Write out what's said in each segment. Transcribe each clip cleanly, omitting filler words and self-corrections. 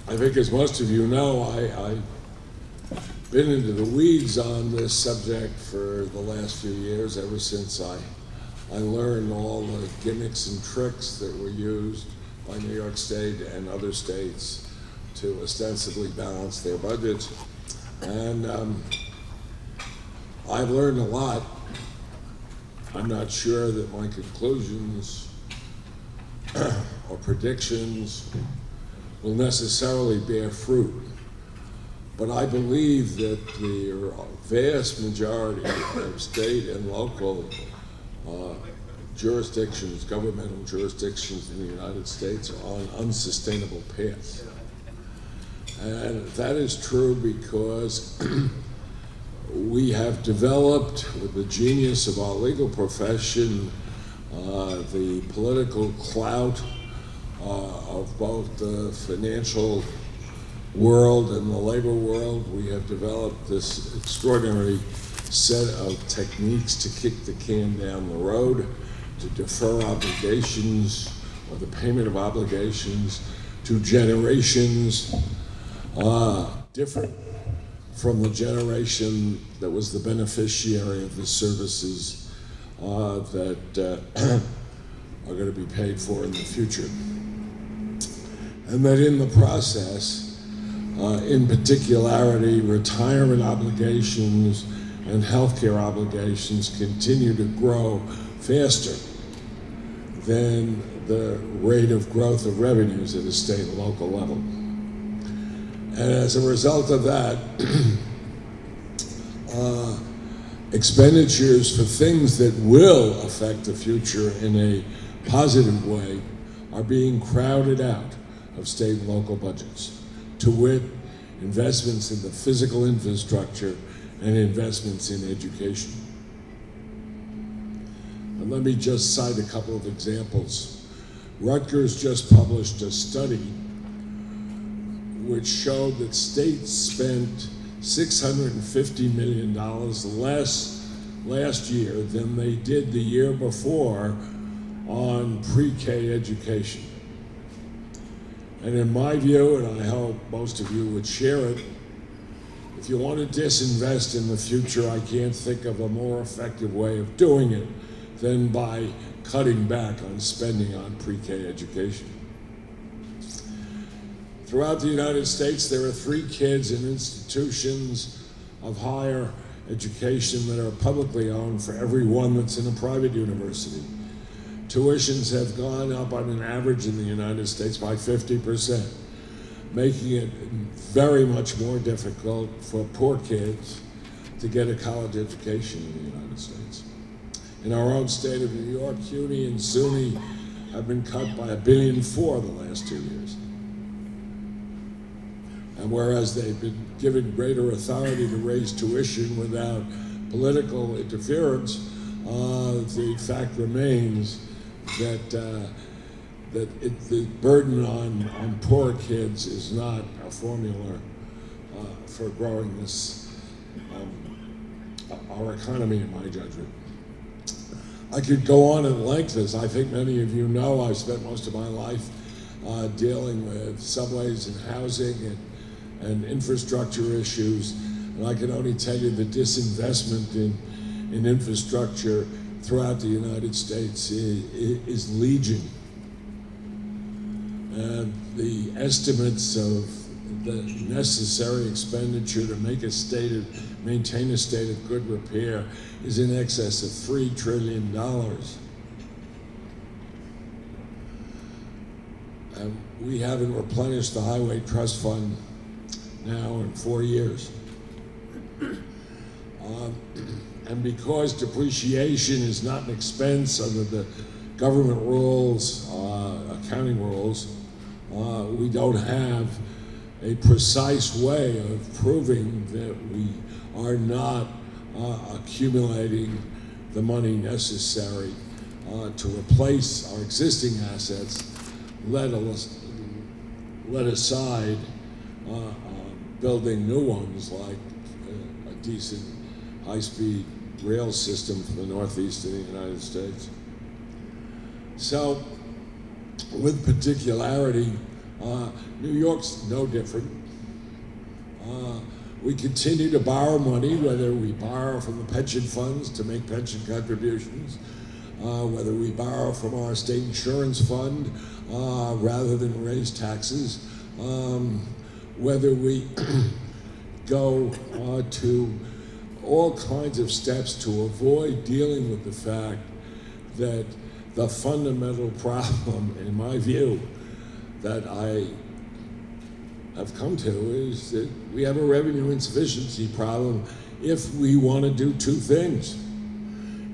I think, as most of you know, I've been into the weeds on this subject for the last few years, ever since I learned all the gimmicks and tricks that were used by New York State and other states to ostensibly balance their budgets. And I've learned a lot. I'm not sure that my conclusions or predictions will necessarily bear fruit. But I believe that the vast majority of state and local jurisdictions, governmental jurisdictions in the United States, are on unsustainable paths. And that is true because we have developed, with the genius of our legal profession, the political clout of both the financial world and the labor world. We have developed this extraordinary set of techniques to kick the can down the road, to defer obligations or the payment of obligations to generations different from the generation that was the beneficiary of the services that are going to be paid for in the future. And that in the process, in particularity, retirement obligations and healthcare obligations continue to grow faster than the rate of growth of revenues at a state and local level. And as a result of that, expenditures for things that will affect the future in a positive way are being crowded out of state and local budgets, to wit, investments in the physical infrastructure and investments in education. And let me just cite a couple of examples. Rutgers just published a study which showed that states spent $650 million less last year than they did the year before on pre-K education. And in my view, and I hope most of you would share it, if you want to disinvest in the future, I can't think of a more effective way of doing it than by cutting back on spending on pre-K education. Throughout the United States, there are 3 kids in institutions of higher education that are publicly owned for every one that's in a private university. Tuitions have gone up on an average in the United States by 50%, making it very much more difficult for poor kids to get a college education in the United States. In our own state of New York, CUNY and SUNY have been cut by $1.4 billion the last 2 years. And whereas they've been given greater authority to raise tuition without political interference, the fact remains that the burden on poor kids is not a formula for growing this our economy, in my judgment. I could go on at length, as I think many of you know. I've spent most of my life dealing with subways and housing and infrastructure issues, and I can only tell you the disinvestment in infrastructure throughout the United States is legion. And the estimates of the necessary expenditure to maintain a state of good repair is in excess of $3 trillion. And we haven't replenished the Highway Trust Fund now in 4 years. And And because depreciation is not an expense under the government rules, accounting rules, we don't have a precise way of proving that we are not accumulating the money necessary to replace our existing assets, let aside building new ones like a decent high-speed rail system for the Northeast of the United States. So, with particularity, New York's no different. We continue to borrow money, whether we borrow from the pension funds to make pension contributions, whether we borrow from our state insurance fund rather than raise taxes, whether we go to all kinds of steps to avoid dealing with the fact that the fundamental problem, in my view, that I have come to is that we have a revenue insufficiency problem if we want to do two things.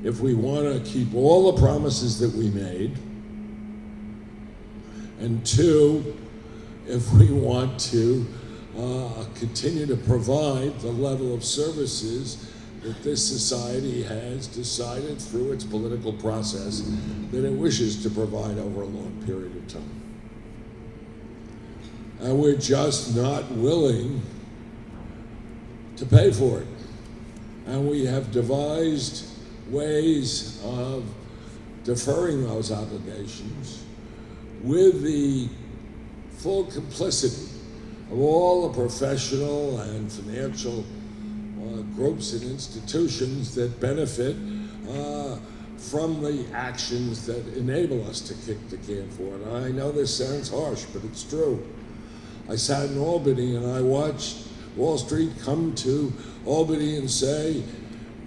If we want to keep all the promises that we made, and two, if we want to continue to provide the level of services that this society has decided through its political process that it wishes to provide over a long period of time. And we're just not willing to pay for it. And we have devised ways of deferring those obligations with the full complicity of all the professional and financial groups and institutions that benefit from the actions that enable us to kick the can forward. I know this sounds harsh, but it's true. I sat in Albany and I watched Wall Street come to Albany and say,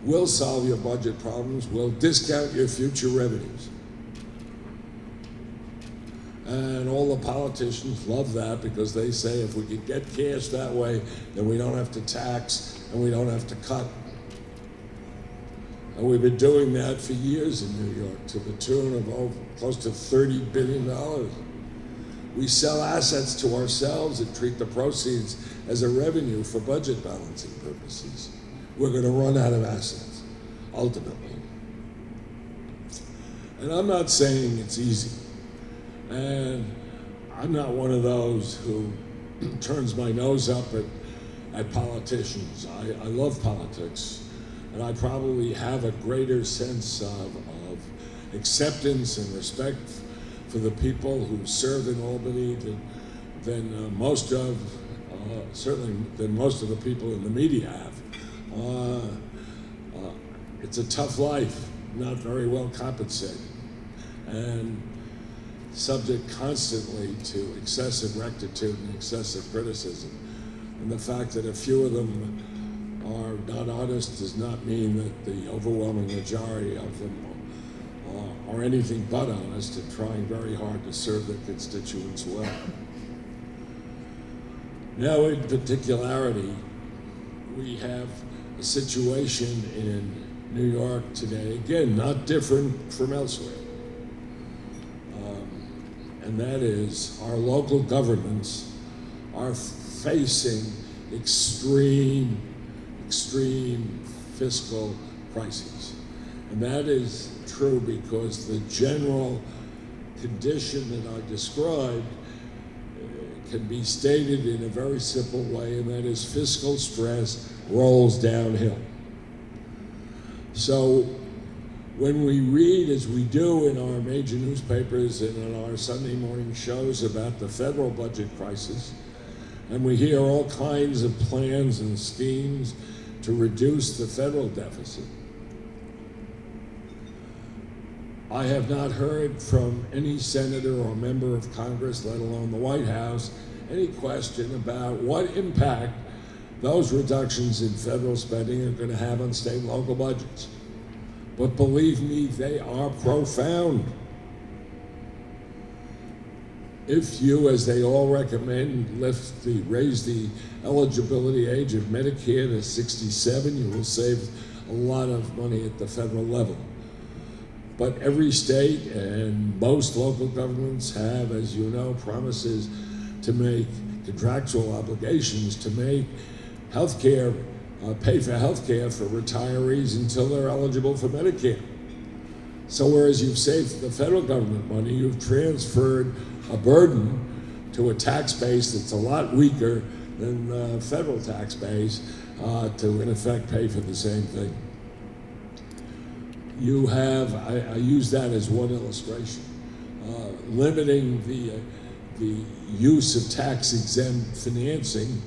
we'll solve your budget problems, we'll discount your future revenues. And all the politicians love that because they say if we could get cash that way, then we don't have to tax and we don't have to cut. And we've been doing that for years in New York to the tune of close to $30 billion. We sell assets to ourselves and treat the proceeds as a revenue for budget balancing purposes. We're going to run out of assets, ultimately. And I'm not saying it's easy. And I'm not one of those who turns my nose up at politicians. I love politics, and I probably have a greater sense of acceptance and respect for the people who serve in Albany than most of, certainly than most of the people in the media have. It's a tough life, not very well compensated, and subject constantly to excessive rectitude and excessive criticism. And the fact that a few of them are not honest does not mean that the overwhelming majority of them are anything but honest and trying very hard to serve their constituents well. Now, in particularity, we have a situation in New York today, again, not different from elsewhere. And that is our local governments are facing extreme fiscal crises. And that is true because the general condition that I described can be stated in a very simple way, and that is fiscal stress rolls downhill. So when we read, as we do in our major newspapers and in our Sunday morning shows about the federal budget crisis, and we hear all kinds of plans and schemes to reduce the federal deficit, I have not heard from any senator or member of Congress, let alone the White House, any question about what impact those reductions in federal spending are going to have on state and local budgets. But believe me, they are profound. If you, as they all recommend, raise the eligibility age of Medicare to 67, you will save a lot of money at the federal level. But every state and most local governments have, as you know, promises to make contractual obligations to make healthcare, pay for healthcare for retirees until they're eligible for Medicare. So whereas you've saved the federal government money, you've transferred a burden to a tax base that's a lot weaker than the federal tax base to, in effect, pay for the same thing. You have, I use that as one illustration, limiting the use of tax-exempt financing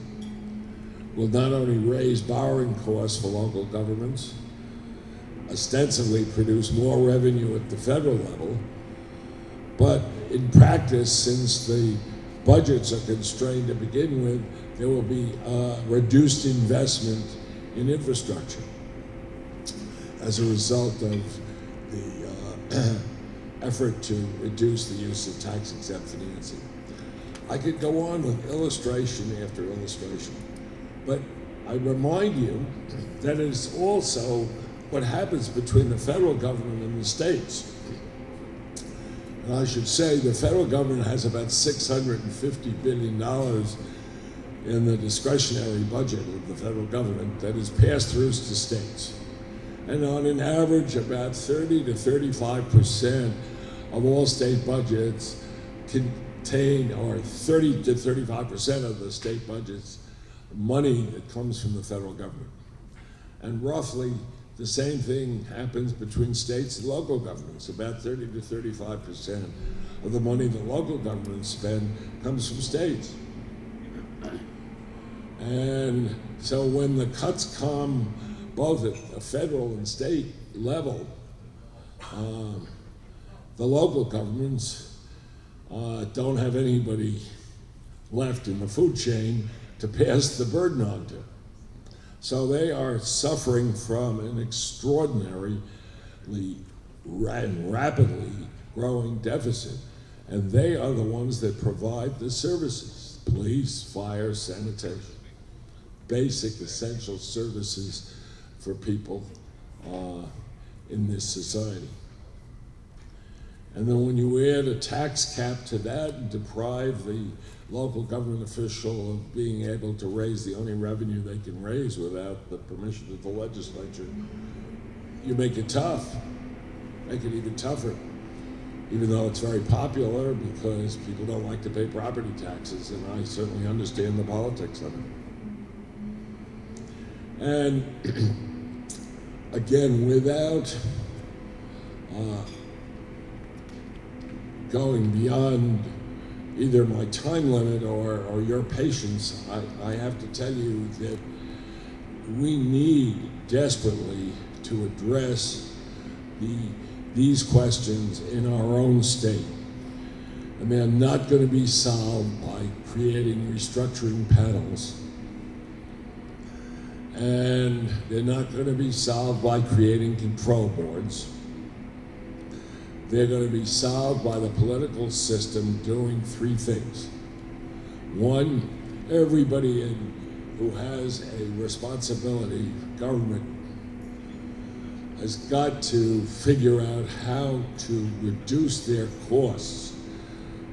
will not only raise borrowing costs for local governments, ostensibly produce more revenue at the federal level, but in practice, since the budgets are constrained to begin with, there will be reduced investment in infrastructure as a result of the effort to reduce the use of tax-exempt financing. I could go on with illustration after illustration, but I remind you that it's also what happens between the federal government and the states. And I should say the federal government has about $650 billion in the discretionary budget of the federal government that is passed through to states. And on an average, about 30 to 35% of all state budgets contain, or 30 to 35% of the state budgets, money that comes from the federal government. And roughly the same thing happens between states and local governments. About 30 to 35% of the money that local governments spend comes from states. And so when the cuts come both at the federal and state level, the local governments don't have anybody left in the food chain to pass the burden on to. So they are suffering from an extraordinarily and rapidly growing deficit. And they are the ones that provide the services: police, fire, sanitation, basic essential services for people in this society. And then when you add a tax cap to that and deprive the local government official of being able to raise the only revenue they can raise without the permission of the legislature, you make it tough, make it even tougher, even though it's very popular because people don't like to pay property taxes, and I certainly understand the politics of it. And again, without going beyond either my time limit or your patience, I have to tell you that we need desperately to address these questions in our own state. And they're not going to be solved by creating restructuring panels. And they're not going to be solved by creating control boards. They're going to be solved by the political system doing three things. One, everybody who has a responsibility, government, has got to figure out how to reduce their costs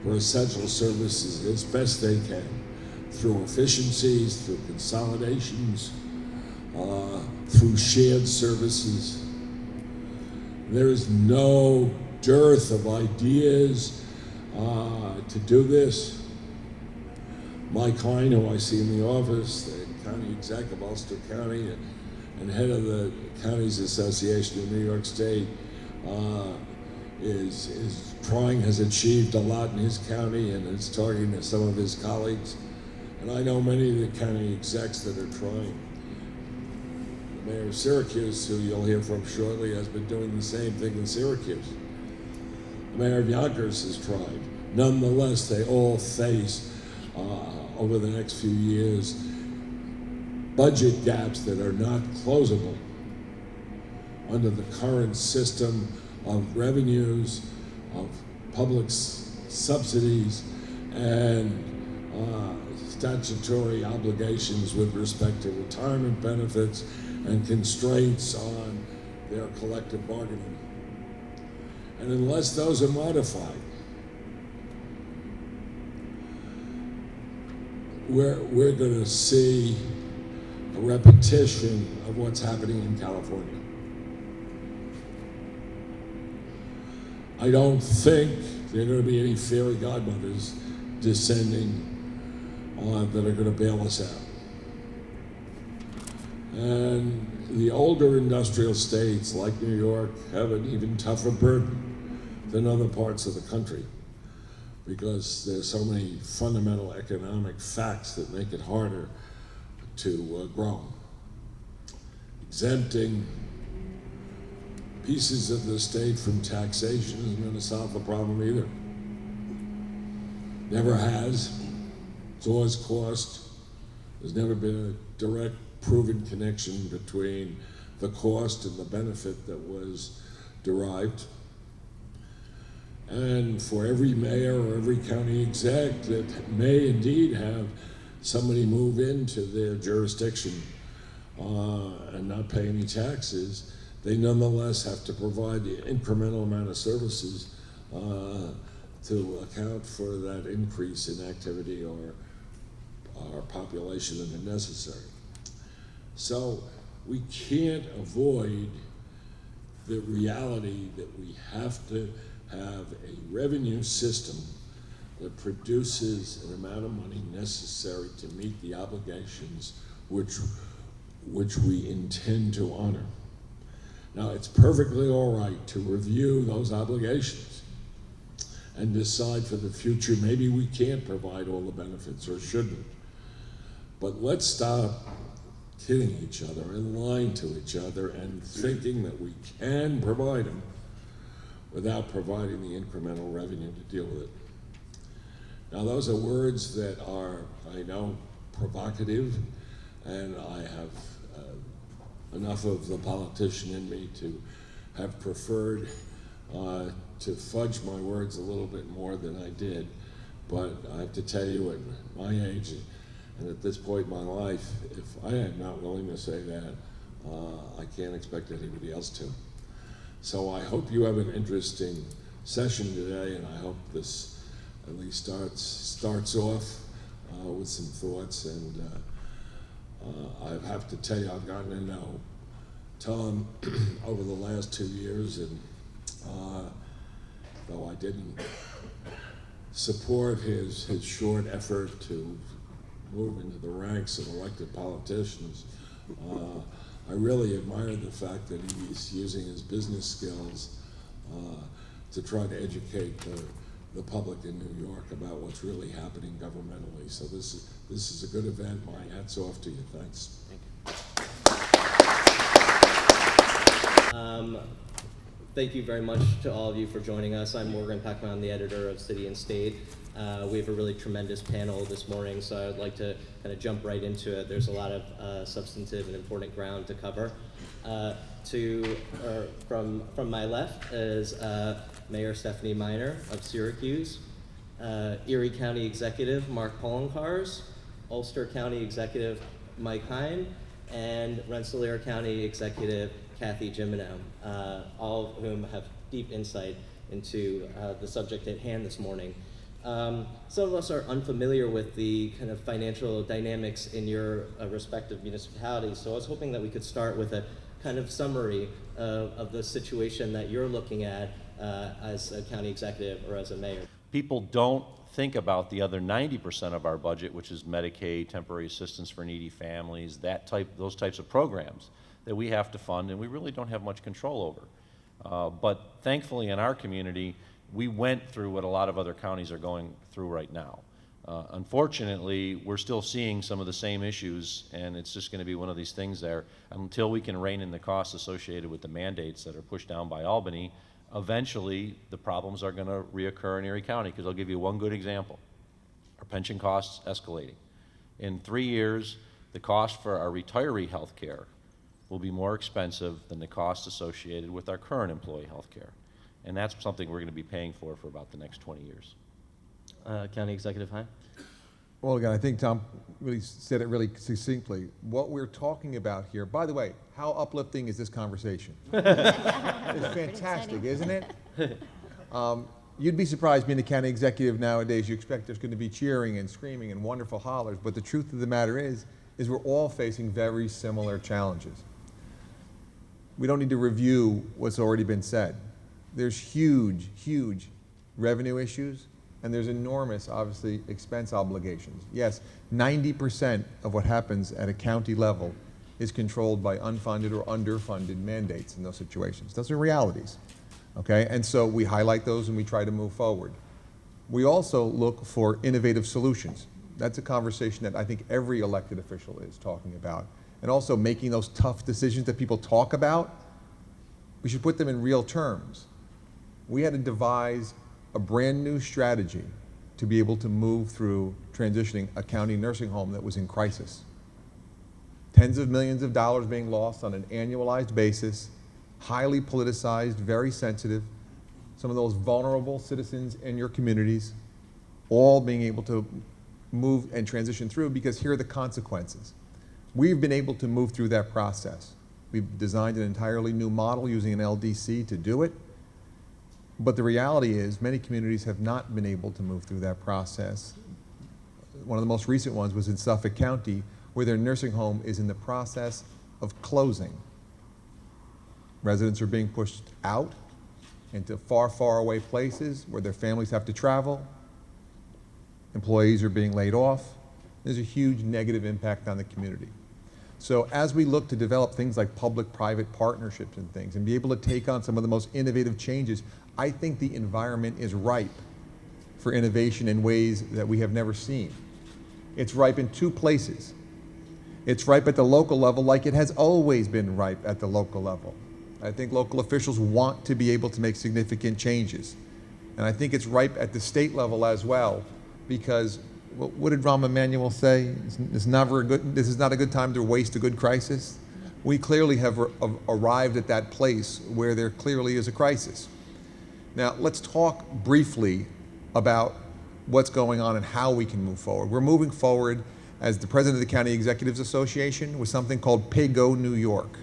for essential services as best they can, through efficiencies, through consolidations, through shared services. There is no dearth of ideas to do this. Mike Hein, who I see in the office, the county exec of Ulster County and head of the Counties Association of New York State, is trying, has achieved a lot in his county, and is talking to some of his colleagues. And I know many of the county execs that are trying. The mayor of Syracuse, who you'll hear from shortly, has been doing the same thing in Syracuse. The mayor of Yonkers has tried. Nonetheless, they all face, over the next few years, budget gaps that are not closable under the current system of revenues, of public subsidies, and statutory obligations with respect to retirement benefits and constraints on their collective bargaining. And unless those are modified, we're going to see a repetition of what's happening in California. I don't think there are going to be any fairy godmothers descending that are going to bail us out. And the older industrial states like New York have an even tougher burden than other parts of the country because there's so many fundamental economic facts that make it harder to grow. Exempting pieces of the state from taxation isn't going to solve the problem either. Never has. It's always cost. There's never been a direct proven connection between the cost and the benefit that was derived. And for every mayor or every county exec that may indeed have somebody move into their jurisdiction and not pay any taxes, they nonetheless have to provide the incremental amount of services to account for that increase in activity or population that are necessary. So we can't avoid the reality that we have to have a revenue system that produces an amount of money necessary to meet the obligations which we intend to honor. Now, it's perfectly all right to review those obligations and decide for the future maybe we can't provide all the benefits or shouldn't. But let's stop kidding each other and lying to each other and thinking that we can provide them without providing the incremental revenue to deal with it. Now, those are words that are, I know, provocative, and I have enough of the politician in me to have preferred to fudge my words a little bit more than I did. But I have to tell you, at my age and at this point in my life, if I am not willing to say that, I can't expect anybody else to. So I hope you have an interesting session today, and I hope this at least starts off with some thoughts. And I have to tell you, I've gotten to know Tom over the last 2 years, and though I didn't support his short effort to move into the ranks of elected politicians, I really admire the fact that he's using his business skills to try to educate the public in New York about what's really happening governmentally. So this is a good event. My hat's off to you. Thanks. Thank you very much to all of you for joining us. I'm Morgan Pehme. I'm the editor of City and State. We have a really tremendous panel this morning, so I'd like to kind of jump right into it. There's a lot of substantive and important ground to cover. From my left is Mayor Stephanie Miner of Syracuse, Erie County Executive Mark Poloncarz, Ulster County Executive Mike Hein, and Rensselaer County Executive Kathy Jimino, all of whom have deep insight into the subject at hand this morning. Some of us are unfamiliar with the kind of financial dynamics in your respective municipalities, so I was hoping that we could start with a kind of summary of the situation that you're looking at as a county executive or as a mayor. People don't think about the other 90% of our budget, which is Medicaid, temporary assistance for needy families, those types of programs that we have to fund, and we really don't have much control over. But thankfully in our community, we went through what a lot of other counties are going through right now. Unfortunately, we're still seeing some of the same issues, and it's just going to be one of these things there. Until we can rein in the costs associated with the mandates that are pushed down by Albany, eventually the problems are going to reoccur in Erie County, because I'll give you one good example. Our pension costs escalating. In 3 years, the cost for our retiree health care will be more expensive than the cost associated with our current employee health care. And that's something we're going to be paying for about the next 20 years. County Executive Hein? Well, again, I think Tom really said it really succinctly. What we're talking about here, by the way, how uplifting is this conversation? It's fantastic, isn't it? You'd be surprised being a county executive nowadays. You expect there's going to be cheering and screaming and wonderful hollers, but the truth of the matter is we're all facing very similar challenges. We don't need to review what's already been said. There's huge, huge revenue issues, and there's enormous, obviously, expense obligations. Yes, 90% of what happens at a county level is controlled by unfunded or underfunded mandates in those situations. Those are realities, okay? And so we highlight those and we try to move forward. We also look for innovative solutions. That's a conversation that I think every elected official is talking about. And also making those tough decisions that people talk about, we should put them in real terms. We had to devise a brand new strategy to be able to move through transitioning a county nursing home that was in crisis. Tens of millions of dollars being lost on an annualized basis, highly politicized, very sensitive, some of those vulnerable citizens in your communities, all being able to move and transition through, because here are the consequences. We've been able to move through that process. We've designed an entirely new model using an LDC to do it. But the reality is many communities have not been able to move through that process. One of the most recent ones was in Suffolk County, where their nursing home is in the process of closing. Residents are being pushed out into far, far away places where their families have to travel. Employees are being laid off. There's a huge negative impact on the community. So as we look to develop things like public-private partnerships and things and be able to take on some of the most innovative changes, I think the environment is ripe for innovation in ways that we have never seen. It's ripe in two places. It's ripe at the local level like it has always been ripe at the local level. I think local officials want to be able to make significant changes. And I think it's ripe at the state level as well, because what did Rahm Emanuel say? This is not a good time to waste a good crisis. We clearly have arrived at that place where there clearly is a crisis. Now, let's talk briefly about what's going on and how we can move forward. We're moving forward as the president of the County Executives Association with something called PayGo New York.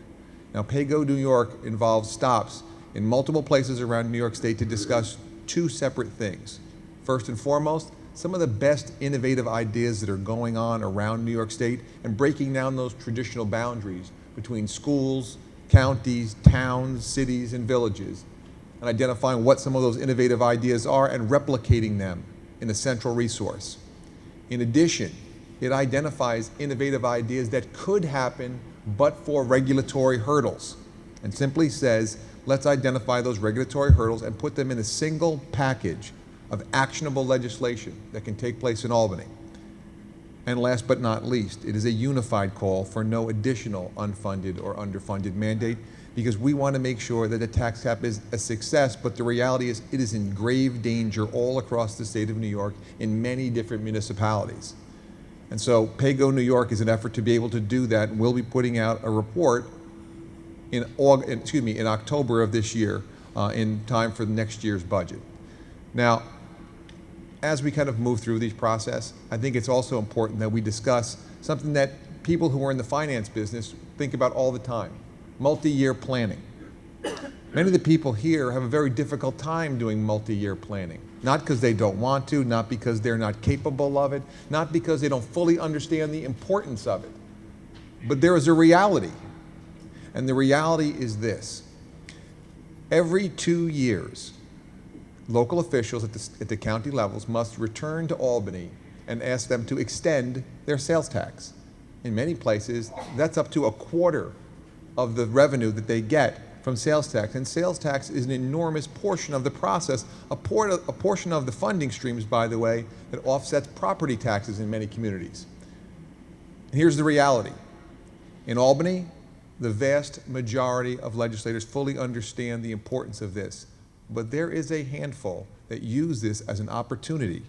Now, PayGo New York involves stops in multiple places around New York State to discuss two separate things. First and foremost, some of the best innovative ideas that are going on around New York State and breaking down those traditional boundaries between schools, counties, towns, cities, and villages, and identifying what some of those innovative ideas are and replicating them in a central resource. In addition, it identifies innovative ideas that could happen but for regulatory hurdles, and simply says, let's identify those regulatory hurdles and put them in a single package of actionable legislation that can take place in Albany. And last but not least, it is a unified call for no additional unfunded or underfunded mandate, because we want to make sure that the tax cap is a success, but the reality is it is in grave danger all across the state of New York in many different municipalities. And so PayGo New York is an effort to be able to do that, and we'll be putting out a report in October of this year in time for the next year's budget. Now, as we kind of move through these process, I think it's also important that we discuss something that people who are in the finance business think about all the time: multi-year planning. Many of the people here have a very difficult time doing multi-year planning. Not because they don't want to, not because they're not capable of it, not because they don't fully understand the importance of it. But there is a reality, and the reality is this: every 2 years, local officials at the county levels must return to Albany and ask them to extend their sales tax. In many places, that's up to a quarter of the revenue that they get from sales tax. And sales tax is an enormous portion of the process, a portion of the funding streams, by the way, that offsets property taxes in many communities. And here's the reality. In Albany, the vast majority of legislators fully understand the importance of this. But there is a handful that use this as an opportunity.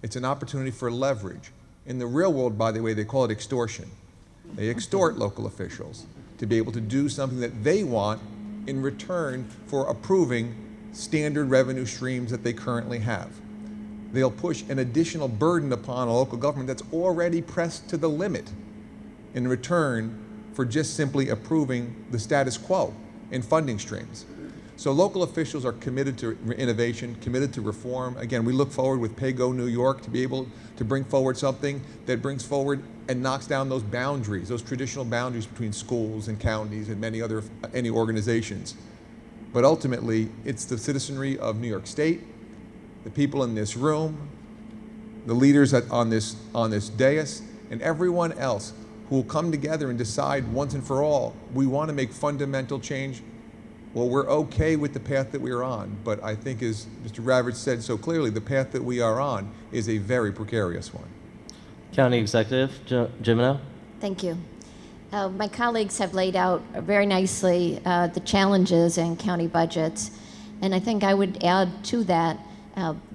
It's an opportunity for leverage. In the real world, by the way, they call it extortion. They extort local officials to be able to do something that they want in return for approving standard revenue streams that they currently have. they'll push an additional burden upon a local government that's already pressed to the limit in return for just simply approving the status quo in funding streams. So local officials are committed to innovation, committed to reform. Again, we look forward with PayGo New York to be able to bring forward something that brings forward and knocks down those boundaries, those traditional boundaries between schools and counties and any organizations. But ultimately, it's the citizenry of New York State, the people in this room, the leaders on this dais, and everyone else who will come together and decide once and for all, we want to make fundamental change. Well, we're okay with the path that we're on, but I think, as Mr. Ravitch said so clearly, the path that we are on is a very precarious one. County Executive Jimino. Thank you. My colleagues have laid out very nicely the challenges in county budgets, and I think I would add to that,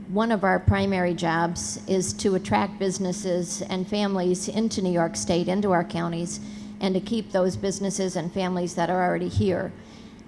one of our primary jobs is to attract businesses and families into New York State, into our counties, and to keep those businesses and families that are already here.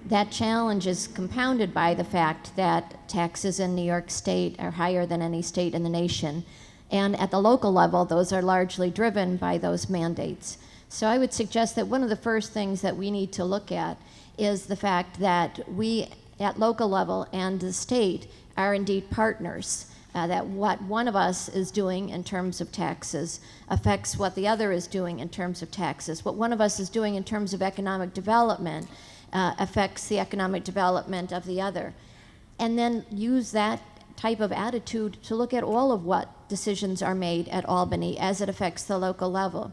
That challenge is compounded by the fact that taxes in New York State are higher than any state in the nation. And at the local level, those are largely driven by those mandates. So I would suggest that one of the first things that we need to look at is the fact that we, at local level and the state, are indeed partners. That what one of us is doing in terms of taxes affects what the other is doing in terms of taxes. What one of us is doing in terms of economic development affects the economic development of the other. And then use that type of attitude to look at all of what decisions are made at Albany as it affects the local level.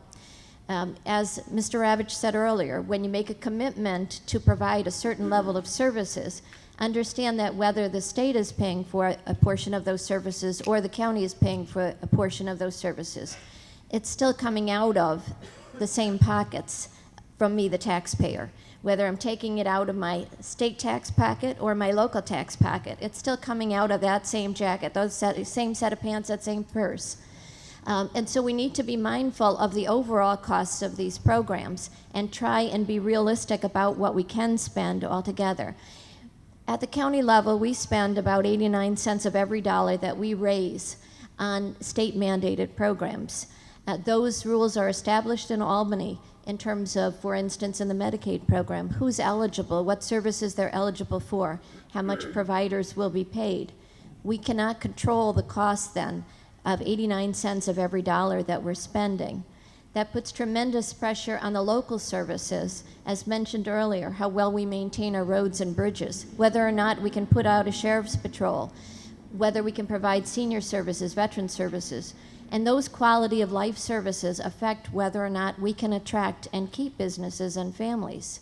As Mr. Ravitch said earlier, when you make a commitment to provide a certain level of services, understand that whether the state is paying for a portion of those services or the county is paying for a portion of those services, it's still coming out of the same pockets from me, the taxpayer. Whether I'm taking it out of my state tax pocket or my local tax pocket, it's still coming out of that same jacket, same set of pants, that same purse. And so we need to be mindful of the overall costs of these programs and try and be realistic about what we can spend altogether. At the county level, we spend about 89 cents of every dollar that we raise on state-mandated programs. Those rules are established in Albany in terms of, for instance, in the Medicaid program, who's eligible, what services they're eligible for, how much providers will be paid. We cannot control the cost then of 89 cents of every dollar that we're spending. That puts tremendous pressure on the local services, as mentioned earlier, how well we maintain our roads and bridges, whether or not we can put out a sheriff's patrol, whether we can provide senior services, veteran services. And those quality of life services affect whether or not we can attract and keep businesses and families.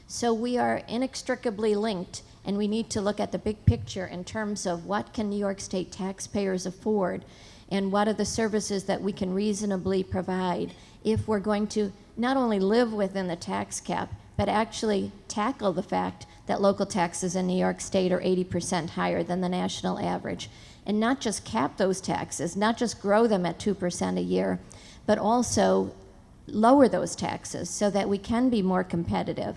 So we are inextricably linked, and we need to look at the big picture in terms of what can New York State taxpayers afford and what are the services that we can reasonably provide if we're going to not only live within the tax cap, but actually tackle the fact that local taxes in New York State are 80% higher than the national average. And not just cap those taxes, not just grow them at 2% a year, but also lower those taxes so that we can be more competitive,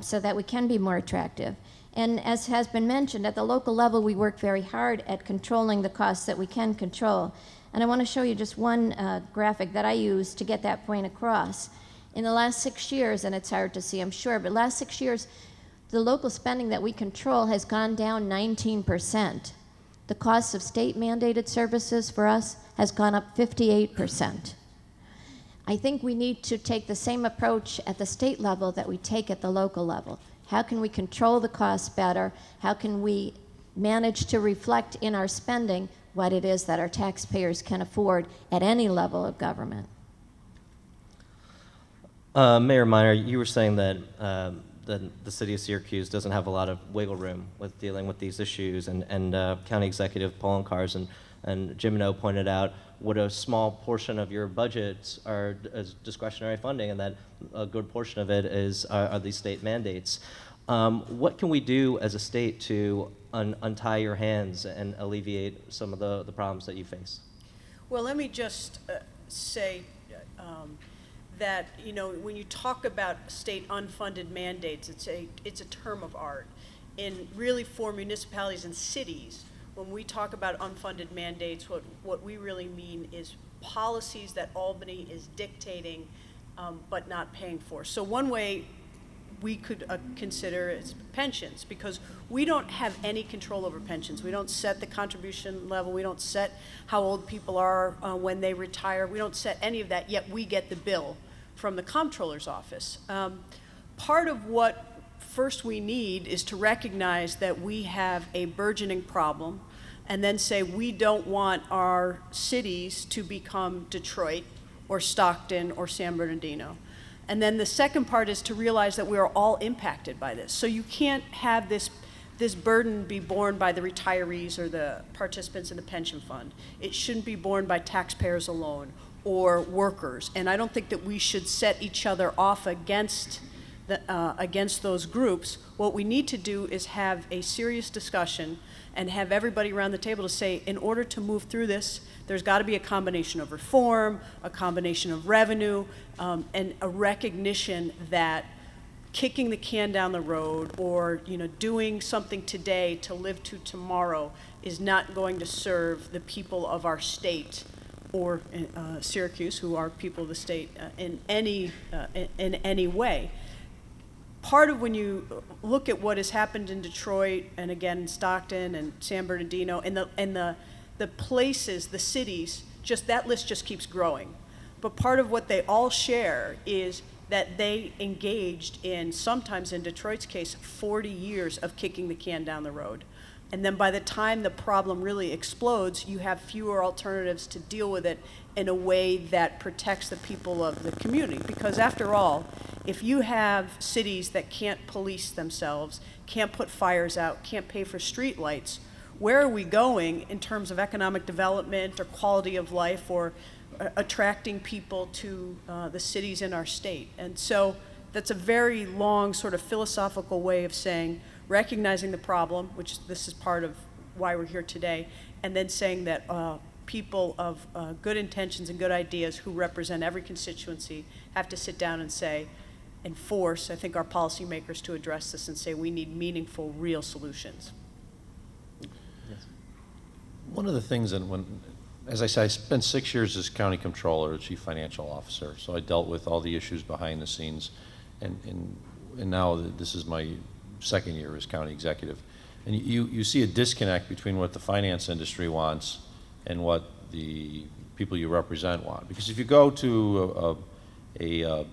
so that we can be more attractive. And as has been mentioned, at the local level, we work very hard at controlling the costs that we can control. And I want to show you just one graphic that I use to get that point across. In the last 6 years, and it's hard to see, I'm sure, but last 6 years, the local spending that we control has gone down 19%. The cost of state-mandated services for us has gone up 58%. I think we need to take the same approach at the state level that we take at the local level. How can we control the costs better? How can we manage to reflect in our spending what it is that our taxpayers can afford at any level of government? Mayor Miner, you were saying that the city of Syracuse doesn't have a lot of wiggle room with dealing with these issues, and County Executive Poloncarz and Jimino pointed out what a small portion of your budgets are as discretionary funding, and that a good portion of it are these state mandates. What can we do as a state to untie your hands and alleviate some of the problems that you face? Well, let me just say that, you know, when you talk about state unfunded mandates, it's a term of art. And really for municipalities and cities, when we talk about unfunded mandates, what we really mean is policies that Albany is dictating but not paying for. So one way we could consider is pensions, because we don't have any control over pensions. We don't set the contribution level. We don't set how old people are when they retire. We don't set any of that, yet we get the bill from the comptroller's office. Part of what first we need is to recognize that we have a burgeoning problem, and then say we don't want our cities to become Detroit or Stockton or San Bernardino. And then the second part is to realize that we are all impacted by this. So you can't have this burden be borne by the retirees or the participants in the pension fund. It shouldn't be borne by taxpayers alone or workers. And I don't think that we should set each other off against those groups. What we need to do is have a serious discussion and have everybody around the table to say, in order to move through this, there's got to be a combination of reform, a combination of revenue, and a recognition that kicking the can down the road or doing something today to live to tomorrow is not going to serve the people of our state or Syracuse, who are people of the state, in any way. Part of when you look at what has happened in Detroit and again in Stockton and San Bernardino and the places, the cities, just that list just keeps growing. But part of what they all share is that they engaged in, sometimes in Detroit's case, 40 years of kicking the can down the road. And then by the time the problem really explodes, you have fewer alternatives to deal with it in a way that protects the people of the community. Because after all, if you have cities that can't police themselves, can't put fires out, can't pay for street lights, where are we going in terms of economic development or quality of life or attracting people to the cities in our state? And so that's a very long sort of philosophical way of saying, recognizing the problem, which this is part of why we're here today, and then saying that people of good intentions and good ideas who represent every constituency have to sit down and say, and force, I think, our policymakers to address this and say we need meaningful, real solutions. One of the things that as I said, I spent 6 years as county controller, chief financial officer, so I dealt with all the issues behind the scenes, and now this is my second year as county executive. And you see a disconnect between what the finance industry wants and what the people you represent want. Because if you go to a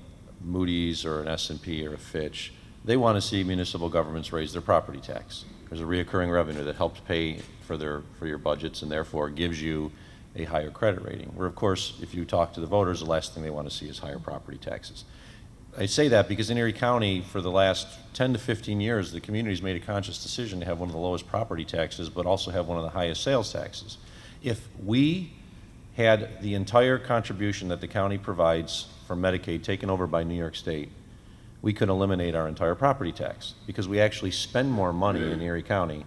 Moody's or an S&P or a Fitch, they want to see municipal governments raise their property tax. There's a reoccurring revenue that helps pay for your budgets and therefore gives you a higher credit rating. Where of course, if you talk to the voters, the last thing they want to see is higher property taxes. I say that because in Erie County, for the last 10 to 15 years, the community's made a conscious decision to have one of the lowest property taxes, but also have one of the highest sales taxes. If we had the entire contribution that the county provides for Medicaid taken over by New York State, we could eliminate our entire property tax because we actually spend more money in Erie County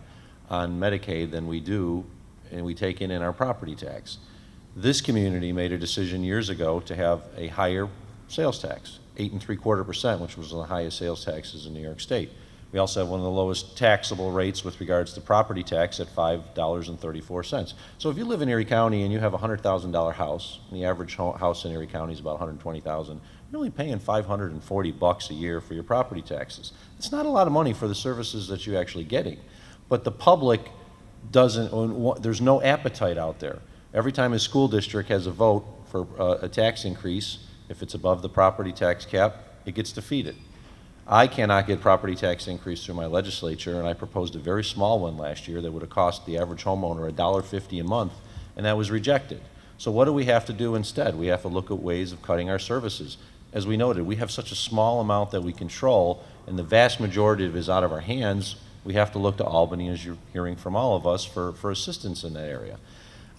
on Medicaid than we do, and we take in our property tax. This community made a decision years ago to have a higher sales tax, 8.75%, which was one of the highest sales taxes in New York State. We also have one of the lowest taxable rates with regards to property tax at $5.34. So if you live in Erie County and you have a $100,000 house, and the average house in Erie County is about $120,000, you're only paying $540 a year for your property taxes. It's not a lot of money for the services that you're actually getting. But the public doesn't, there's no appetite out there. Every time a school district has a vote for a tax increase, if it's above the property tax cap, it gets defeated. I cannot get property tax increase through my legislature, and I proposed a very small one last year that would have cost the average homeowner $1.50 a month, and that was rejected. So what do we have to do instead? We have to look at ways of cutting our services. As we noted, we have such a small amount that we control, and the vast majority of it is out of our hands. We have to look to Albany, as you're hearing from all of us, for assistance in that area.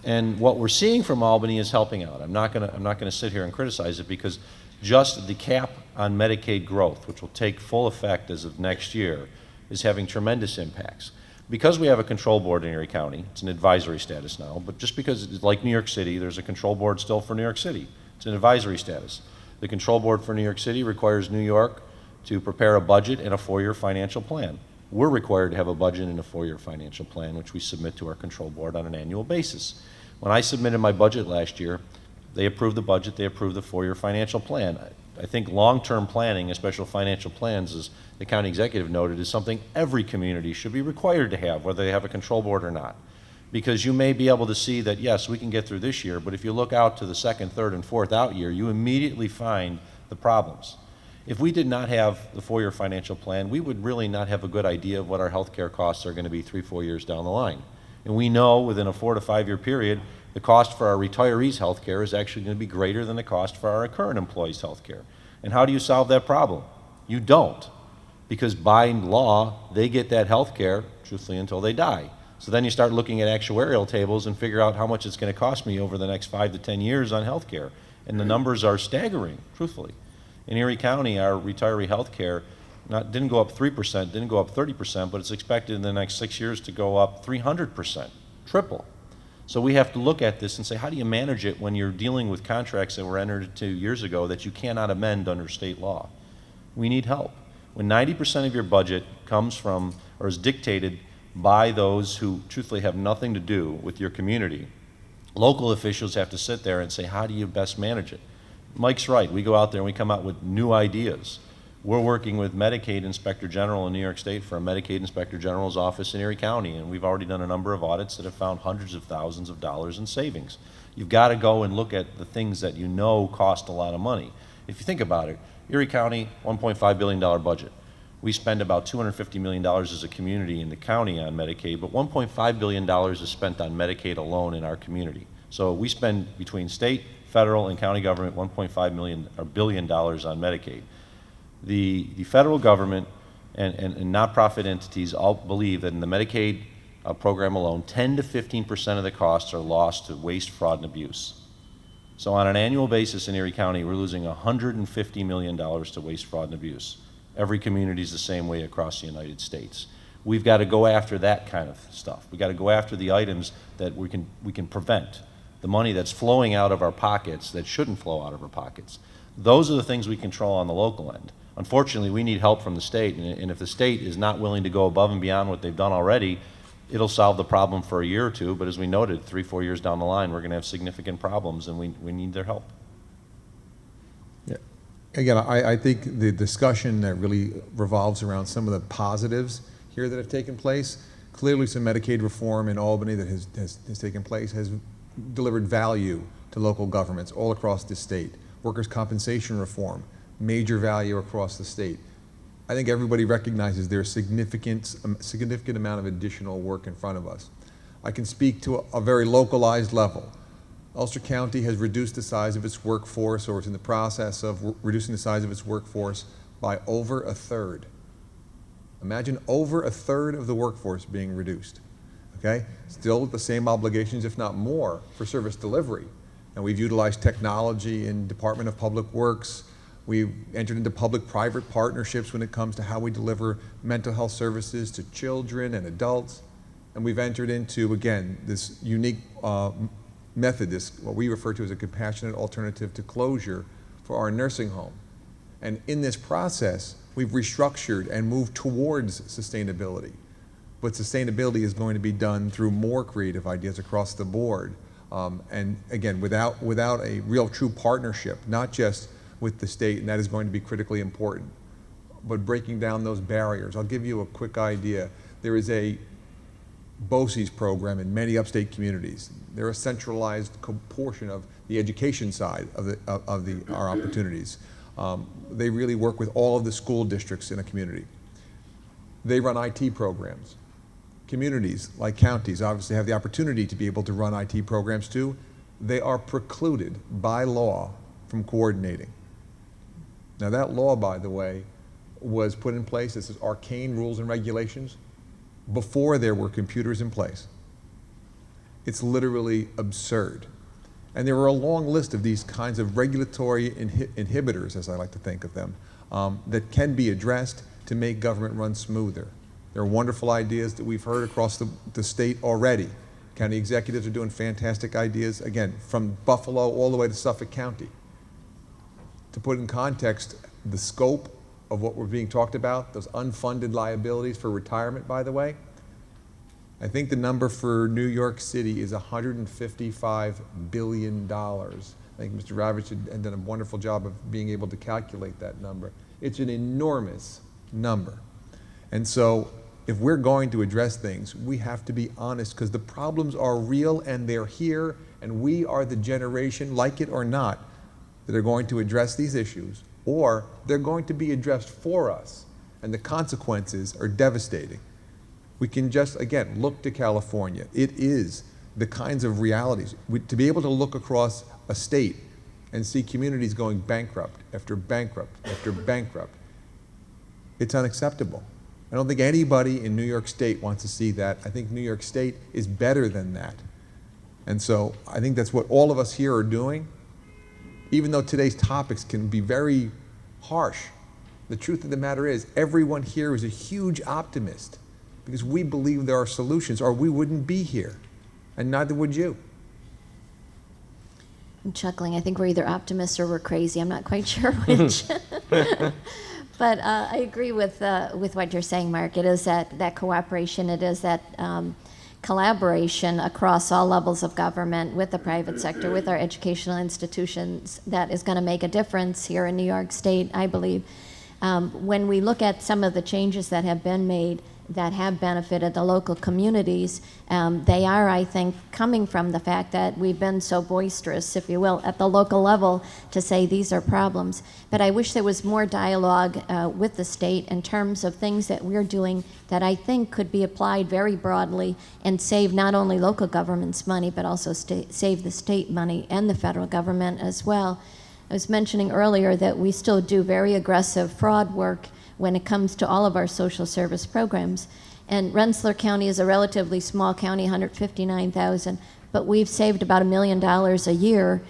And what we're seeing from Albany is helping out. I'm not gonna sit here and criticize it because just the cap on Medicaid growth, which will take full effect as of next year, is having tremendous impacts. Because we have a control board in Erie County, it's an advisory status now, but just because it's like New York City, there's a control board still for New York City. It's an advisory status. The control board for New York City requires New York to prepare a budget and a 4-year financial plan. we're required to have a budget and a 4-year financial plan, which we submit to our control board on an annual basis. When I submitted my budget last year, they approved the budget, they approved the 4-year financial plan. I think long-term planning, especially financial plans, as the county executive noted, is something every community should be required to have, whether they have a control board or not. Because you may be able to see that, yes, we can get through this year, but if you look out to the second, third, and fourth out year, you immediately find the problems. If we did not have the 4-year financial plan, we would really not have a good idea of what our health care costs are going to be 3-4 years down the line. And we know within a 4 to 5 year period, the cost for our retirees' health care is actually going to be greater than the cost for our current employees' health care. And how do you solve that problem? You don't. Because by law, they get that health care, truthfully, until they die. So then you start looking at actuarial tables and figure out how much it's going to cost me over the next 5 to 10 years on health care. And the numbers are staggering, truthfully. In Erie County, our retiree health care didn't go up 3%, didn't go up 30%, but it's expected in the next 6 years to go up 300%, triple. So we have to look at this and say, how do you manage it when you're dealing with contracts that were entered into years ago that you cannot amend under state law? We need help. When 90% of your budget comes from or is dictated by those who truthfully have nothing to do with your community, local officials have to sit there and say, how do you best manage it? Mike's right. We go out there and we come out with new ideas. We're working with Medicaid Inspector General in New York State for a Medicaid Inspector General's office in Erie County, and we've already done a number of audits that have found hundreds of thousands of dollars in savings. You've got to go and look at the things that you know cost a lot of money. If you think about it, Erie County, $1.5 billion budget. We spend about $250 million as a community in the county on Medicaid, but $1.5 billion is spent on Medicaid alone in our community. So we spend between state, federal, and county government $1.5 billion on Medicaid. The federal government and nonprofit entities all believe that in the Medicaid program alone, 10 to 15% of the costs are lost to waste, fraud, and abuse. So on an annual basis in Erie County, we're losing $150 million to waste, fraud, and abuse. Every community is the same way across the United States. We've got to go after that kind of stuff. We've got to go after the items that we can prevent, the money that's flowing out of our pockets that shouldn't flow out of our pockets. Those are the things we control on the local end. Unfortunately, we need help from the state, and if the state is not willing to go above and beyond what they've done already, it'll solve the problem for a year or two, but as we noted, 3-4 years down the line, we're going to have significant problems, and we need their help. Yeah. Again, I think the discussion that really revolves around some of the positives here that have taken place, clearly some Medicaid reform in Albany that has taken place has delivered value to local governments all across the state. Workers' compensation reform, major value across the state. I think everybody recognizes there's significant amount of additional work in front of us. I can speak to a very localized level. Ulster County has reduced the size of its workforce, or is in the process of reducing the size of its workforce by over a third. Imagine over a third of the workforce being reduced, okay? Still with the same obligations, if not more, for service delivery. And we've utilized technology in Department of Public Works. We've entered into public-private partnerships when it comes to how we deliver mental health services to children and adults. And we've entered into, again, this unique method, what we refer to as a compassionate alternative to closure for our nursing home. And in this process, we've restructured and moved towards sustainability. But sustainability is going to be done through more creative ideas across the board. And again, without a real true partnership, not just with the state, and that is going to be critically important, but breaking down those barriers. I'll give you a quick idea. There is a BOCES program in many upstate communities. They're a centralized portion of the education side of our opportunities. They really work with all of the school districts in a community. They run IT programs. Communities, like counties, obviously have the opportunity to be able to run IT programs too. They are precluded by law from coordinating. Now that law, by the way, was put in place, this is arcane rules and regulations, before there were computers in place. It's literally absurd. And there are a long list of these kinds of regulatory inhibitors, as I like to think of them, that can be addressed to make government run smoother. There are wonderful ideas that we've heard across the state already. County executives are doing fantastic ideas, again, from Buffalo all the way to Suffolk County. To put in context the scope of what we're being talked about, those unfunded liabilities for retirement, by the way. I think the number for New York City is $155 billion. I think Mr. Ravitch had done a wonderful job of being able to calculate that number. It's an enormous number. And so if we're going to address things, we have to be honest, because the problems are real and they're here, and we are the generation, like it or not, that are going to address these issues, or they're going to be addressed for us, and the consequences are devastating. We can just, again, look to California. It is the kinds of realities. To be able to look across a state and see communities going bankrupt after bankrupt after bankrupt, it's unacceptable. I don't think anybody in New York State wants to see that. I think New York State is better than that. And so I think that's what all of us here are doing. Even though today's topics can be very harsh, the truth of the matter is everyone here is a huge optimist, because we believe there are solutions, or we wouldn't be here, and neither would you. I'm chuckling. I think we're either optimists or we're crazy. I'm not quite sure which. But I agree with what you're saying, Mark. It is that cooperation. It is that collaboration across all levels of government, with the private sector, with our educational institutions, that is going to make a difference here in New York State, I believe. When we look at some of the changes that have been made that have benefited the local communities, they are, I think, coming from the fact that we've been so boisterous, if you will, at the local level to say these are problems. But I wish there was more dialogue with the state in terms of things that we're doing that I think could be applied very broadly and save not only local governments money, but also save the state money and the federal government as well. I was mentioning earlier that we still do very aggressive fraud work when it comes to all of our social service programs. And Rensselaer County is a relatively small county, 159,000, but we've saved about $1 million a year,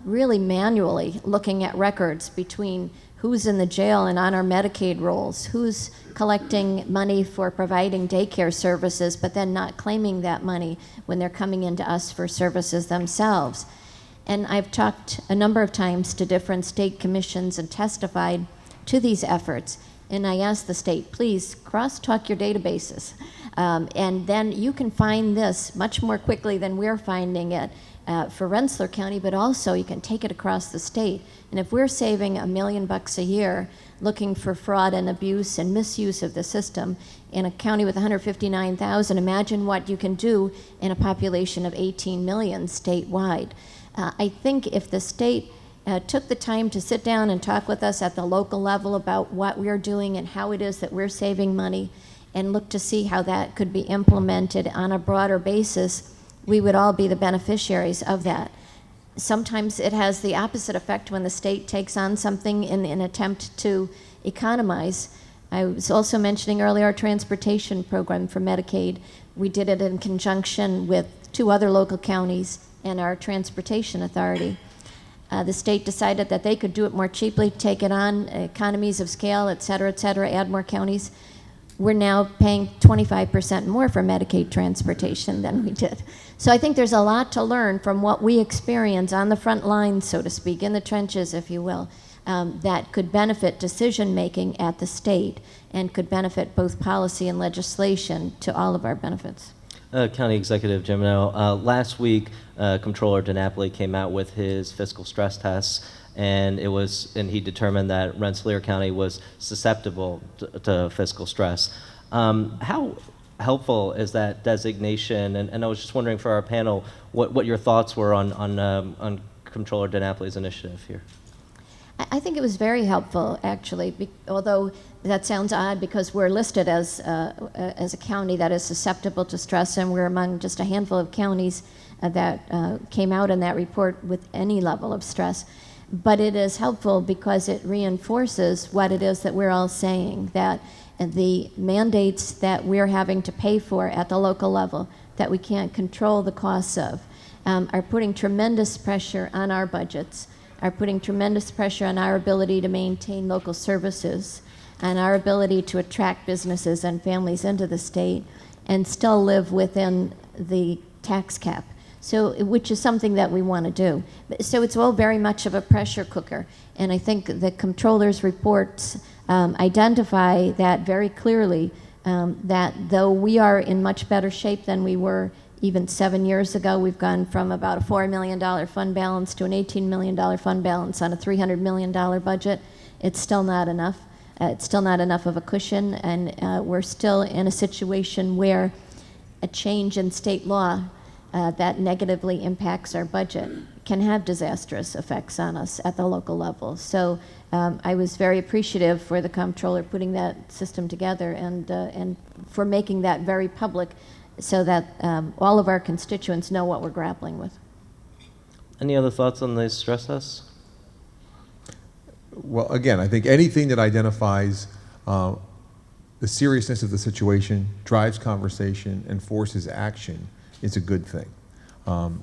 really manually looking at records between who's in the jail and on our Medicaid rolls, who's collecting money for providing daycare services, but then not claiming that money when they're coming into us for services themselves. And I've talked a number of times to different state commissions and testified to these efforts. And I asked the state, please cross-talk your databases. And then you can find this much more quickly than we're finding it for Rensselaer County, but also you can take it across the state. And if we're saving $1 million a year looking for fraud and abuse and misuse of the system in a county with 159,000, imagine what you can do in a population of 18 million statewide. I think if the state took the time to sit down and talk with us at the local level about what we're doing and how it is that we're saving money, and look to see how that could be implemented on a broader basis, we would all be the beneficiaries of that. Sometimes it has the opposite effect when the state takes on something in an attempt to economize. I was also mentioning earlier our transportation program for Medicaid. We did it in conjunction with 2 other local counties and our transportation authority. The state decided that they could do it more cheaply, take it on, economies of scale, et cetera, add more counties. We're now paying 25% more for Medicaid transportation than we did. So I think there's a lot to learn from what we experience on the front lines, so to speak, in the trenches, if you will, that could benefit decision-making at the state and could benefit both policy and legislation to all of our benefits. County Executive Jimino, last week, Comptroller DiNapoli came out with his fiscal stress tests, and he determined that Rensselaer County was susceptible to fiscal stress. How helpful is that designation? And I was just wondering for our panel what your thoughts were on Comptroller DiNapoli's initiative here. I think it was very helpful, actually, although that sounds odd because we're listed as a county that is susceptible to stress, and we're among just a handful of counties that came out in that report with any level of stress. But it is helpful because it reinforces what it is that we're all saying, that the mandates that we're having to pay for at the local level, that we can't control the costs of, are putting tremendous pressure on our budgets, are putting tremendous pressure on our ability to maintain local services, and our ability to attract businesses and families into the state and still live within the tax cap. So, which is something that we want to do. So it's all very much of a pressure cooker. And I think the Comptroller's reports identify that very clearly, that though we are in much better shape than we were even 7 years ago, we've gone from about a $4 million fund balance to an $18 million fund balance on a $300 million budget. It's still not enough. It's still not enough of a cushion, and we're still in a situation where a change in state law that negatively impacts our budget can have disastrous effects on us at the local level. So I was very appreciative for the comptroller putting that system together and for making that very public so that all of our constituents know what we're grappling with. Any other thoughts on the stress tests? Well, again, I think anything that identifies the seriousness of the situation, drives conversation, and forces action is a good thing.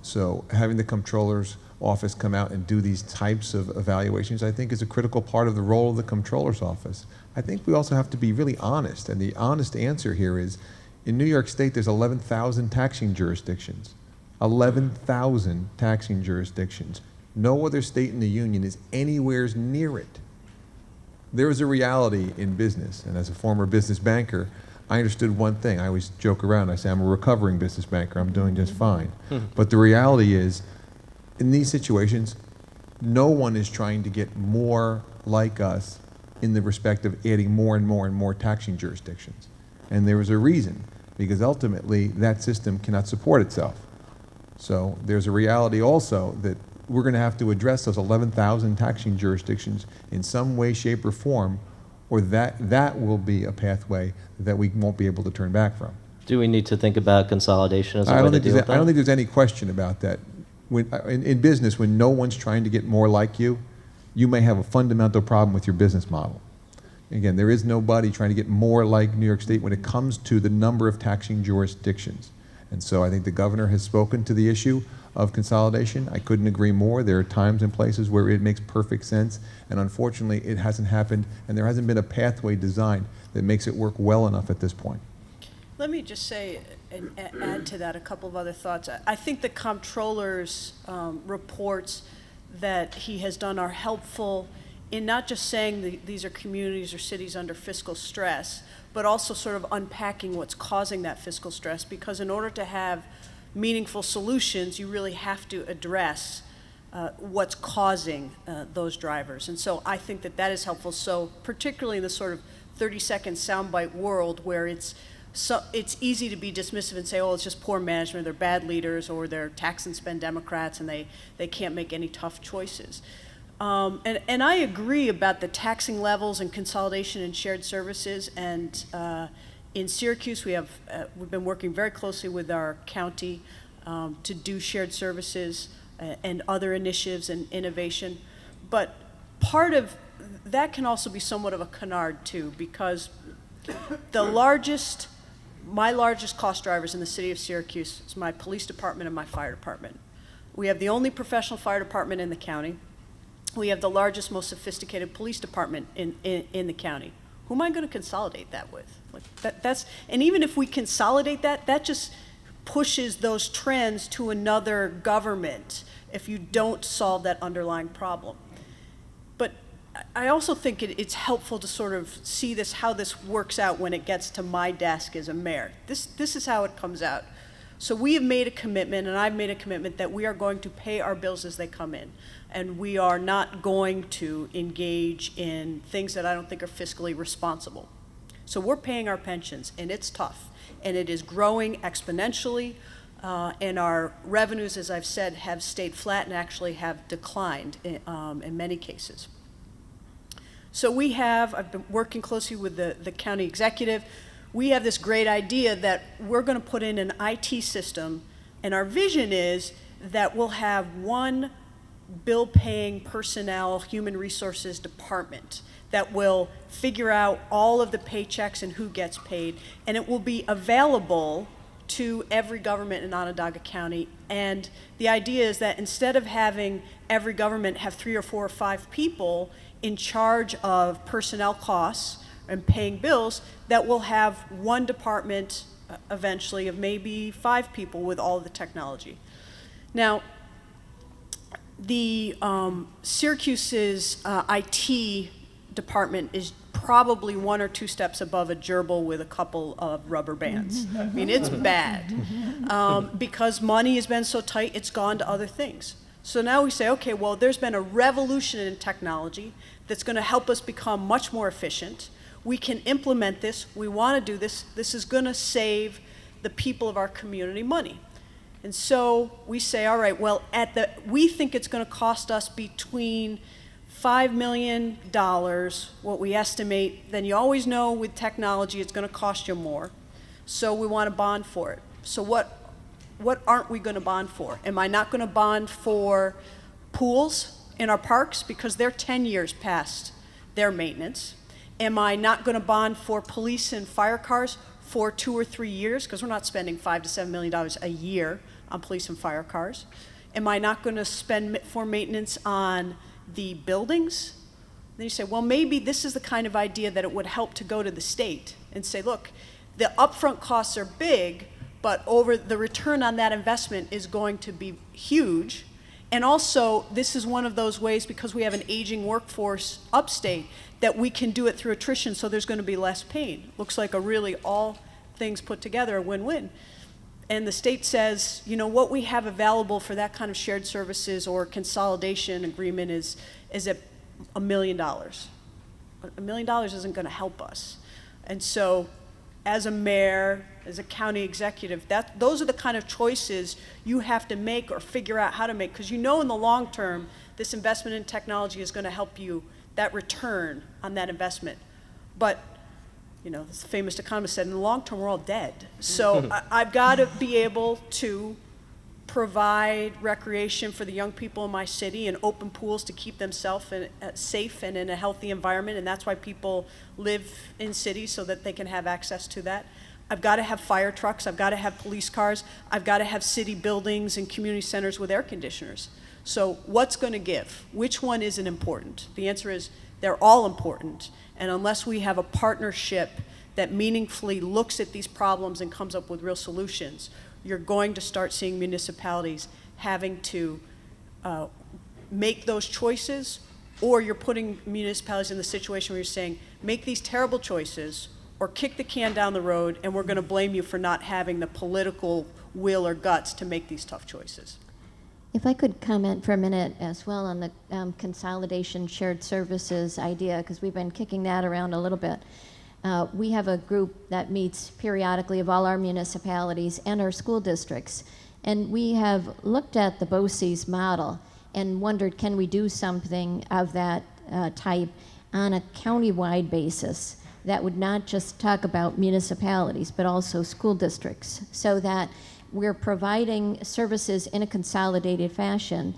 So having the comptroller's office come out and do these types of evaluations, I think, is a critical part of the role of the comptroller's office. I think we also have to be really honest, and the honest answer here is, in New York State, there's 11,000 taxing jurisdictions. 11,000 taxing jurisdictions. No other state in the union is anywhere near it. There is a reality in business, and as a former business banker, I understood one thing. I always joke around. I say, I'm a recovering business banker. I'm doing just fine. But the reality is, in these situations, no one is trying to get more like us in the respect of adding more and more and more taxing jurisdictions. And there is a reason, because ultimately that system cannot support itself. So there's a reality also that we're going to have to address those 11,000 taxing jurisdictions in some way, shape, or form, or that will be a pathway that we won't be able to turn back from. Do we need to think about consolidation as a way to deal with that? I don't think there's any question about that. In business, when no one's trying to get more like you, you may have a fundamental problem with your business model. Again, there is nobody trying to get more like New York State when it comes to the number of taxing jurisdictions. And so I think the governor has spoken to the issue of consolidation. I couldn't agree more. There are times and places where it makes perfect sense, and unfortunately it hasn't happened, and there hasn't been a pathway designed that makes it work well enough at this point. Let me just say and add to that a couple of other thoughts. I think the comptroller's reports that he has done are helpful in not just saying these are communities or cities under fiscal stress, but also sort of unpacking what's causing that fiscal stress, because in order to have meaningful solutions, you really have to address what's causing those drivers. And so I think that is helpful. So particularly in the sort of 30-second soundbite world where it's easy to be dismissive and say, oh, it's just poor management, they're bad leaders, or they're tax and spend Democrats and they can't make any tough choices. And I agree about the taxing levels and consolidation and shared services. And in Syracuse, we've been working very closely with our county to do shared services and other initiatives and innovation. But part of that can also be somewhat of a canard too, because my largest cost drivers in the city of Syracuse is my police department and my fire department. We have the only professional fire department in the county. We have the largest, most sophisticated police department in the county. Who am I going to consolidate that with? And even if we consolidate that just pushes those trends to another government if you don't solve that underlying problem. But I also think it's helpful to sort of see how this works out when it gets to my desk as a mayor. This is how it comes out. So we have made a commitment, and I've made a commitment, that we are going to pay our bills as they come in. And we are not going to engage in things that I don't think are fiscally responsible. So we're paying our pensions, and it's tough. And it is growing exponentially, and our revenues, as I've said, have stayed flat and actually have declined in many cases. So I've been working closely with the county executive. We have this great idea that we're going to put in an IT system, and our vision is that we'll have one bill-paying personnel human resources department that will figure out all of the paychecks and who gets paid, and it will be available to every government in Onondaga County. And the idea is that instead of having every government have 3 or 4 or 5 people in charge of personnel costs and paying bills, that we'll have one department eventually of maybe 5 people with all of the technology. Now, the Syracuse's IT department is probably 1 or 2 steps above a gerbil with a couple of rubber bands. I mean, it's bad. Because money has been so tight, it's gone to other things. So now we say, okay, well, there's been a revolution in technology that's going to help us become much more efficient. We can implement this. We want to do this. This is going to save the people of our community money. And so we say, all right, well, we think it's going to cost us between $5 million, what we estimate. Then you always know with technology it's going to cost you more. So we want to bond for it. So what aren't we going to bond for? Am I not going to bond for pools in our parks because they're 10 years past their maintenance? Am I not going to bond for police and fire cars for 2 or 3 years, because we're not spending $5 to $7 million a year on police and fire cars? Am I not going to spend for maintenance on the buildings? Then you say, well, maybe this is the kind of idea that it would help to go to the state and say, look, the upfront costs are big, but over the return on that investment is going to be huge. And also, this is one of those ways, because we have an aging workforce upstate, that we can do it through attrition, so there's going to be less pain. Looks like a really, all things put together, a win-win. And the state says, you know, what we have available for that kind of shared services or consolidation agreement is at $1 million. $1 million isn't going to help us. And so, as a mayor, as a county executive, those are the kind of choices you have to make or figure out how to make, because you know in the long term, this investment in technology is going to help you, that return on that investment. But, you know, this famous economist said, in the long term, we're all dead. So I've got to be able to provide recreation for the young people in my city and open pools to keep them safe and in a healthy environment, and that's why people live in cities, so that they can have access to that. I've got to have fire trucks, I've got to have police cars, I've got to have city buildings and community centers with air conditioners. So what's going to give? Which one isn't important? The answer is they're all important, and unless we have a partnership that meaningfully looks at these problems and comes up with real solutions, you're going to start seeing municipalities having to make those choices, or you're putting municipalities in the situation where you're saying, make these terrible choices or kick the can down the road, and we're going to blame you for not having the political will or guts to make these tough choices. If I could comment for a minute as well on the consolidation shared services idea, because we've been kicking that around a little bit. We have a group that meets periodically of all our municipalities and our school districts. And we have looked at the BOCES model and wondered, can we do something of that type on a county-wide basis that would not just talk about municipalities, but also school districts, so that we're providing services in a consolidated fashion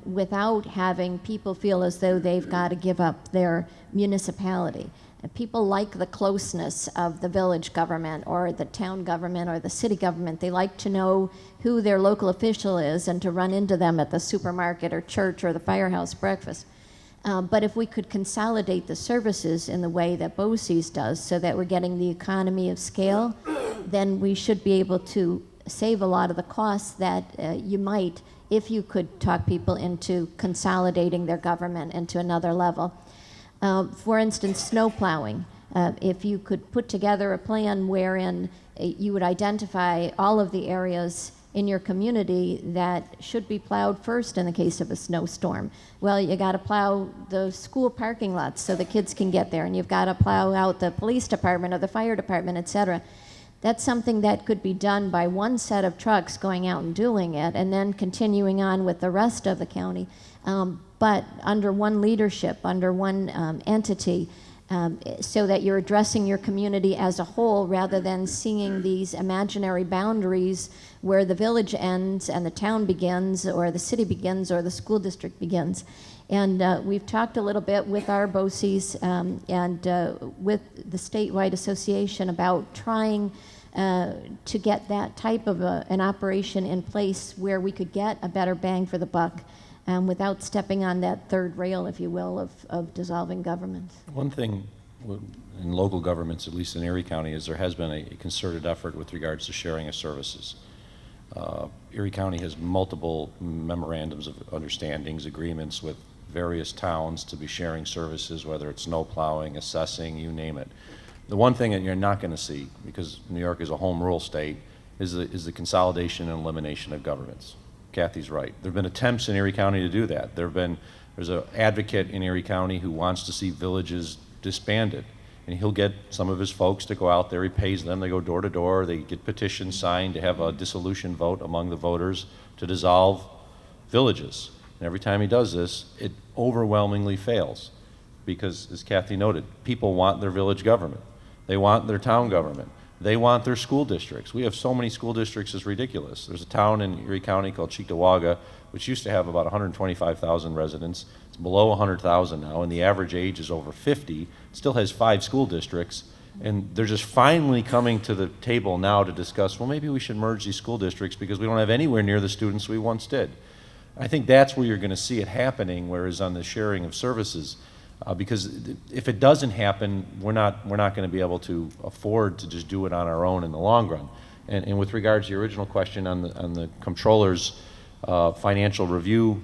without having people feel as though they've got to give up their municipality. People like the closeness of the village government or the town government or the city government. They like to know who their local official is and to run into them at the supermarket or church or the firehouse breakfast. But if we could consolidate the services in the way that BOCES does, so that we're getting the economy of scale, then we should be able to save a lot of the costs that you might if you could talk people into consolidating their government into another level. For instance, snow plowing. If you could put together a plan wherein you would identify all of the areas in your community that should be plowed first in the case of a snowstorm. Well, you got to plow the school parking lots so the kids can get there, and you've got to plow out the police department or the fire department, et cetera. That's something that could be done by one set of trucks going out and doing it, and then continuing on with the rest of the county. But under one leadership, under one entity, so that you're addressing your community as a whole rather than seeing these imaginary boundaries where the village ends and the town begins, or the city begins, or the school district begins. And we've talked a little bit with our BOCES and with the statewide association about trying to get that type of an operation in place where we could get a better bang for the buck without stepping on that third rail, if you will, of dissolving government. One thing in local governments, at least in Erie County, is there has been a concerted effort with regards to sharing of services. Erie County has multiple memorandums of understandings, agreements with various towns to be sharing services, whether it's snow plowing, assessing, you name it. The one thing that you're not going to see, because New York is a home rule state, is the consolidation and elimination of governments. Kathy's right. There have been attempts in Erie County to do that. There's an advocate in Erie County who wants to see villages disbanded. And he'll get some of his folks to go out there. He pays them. They go door to door. They get petitions signed to have a dissolution vote among the voters to dissolve villages. And every time he does this, it overwhelmingly fails because, as Kathy noted, people want their village government. They want their town government. They want their school districts. We have so many school districts, it's ridiculous. There's a town in Erie County called Cheektowaga, which used to have about 125,000 residents. It's below 100,000 now, and the average age is over 50. It still has 5 school districts, and they're just finally coming to the table now to discuss, well, maybe we should merge these school districts because we don't have anywhere near the students we once did. I think that's where you're going to see it happening, whereas on the sharing of services, because if it doesn't happen, we're not going to be able to afford to just do it on our own in the long run. And with regards to your original question on the comptroller's financial review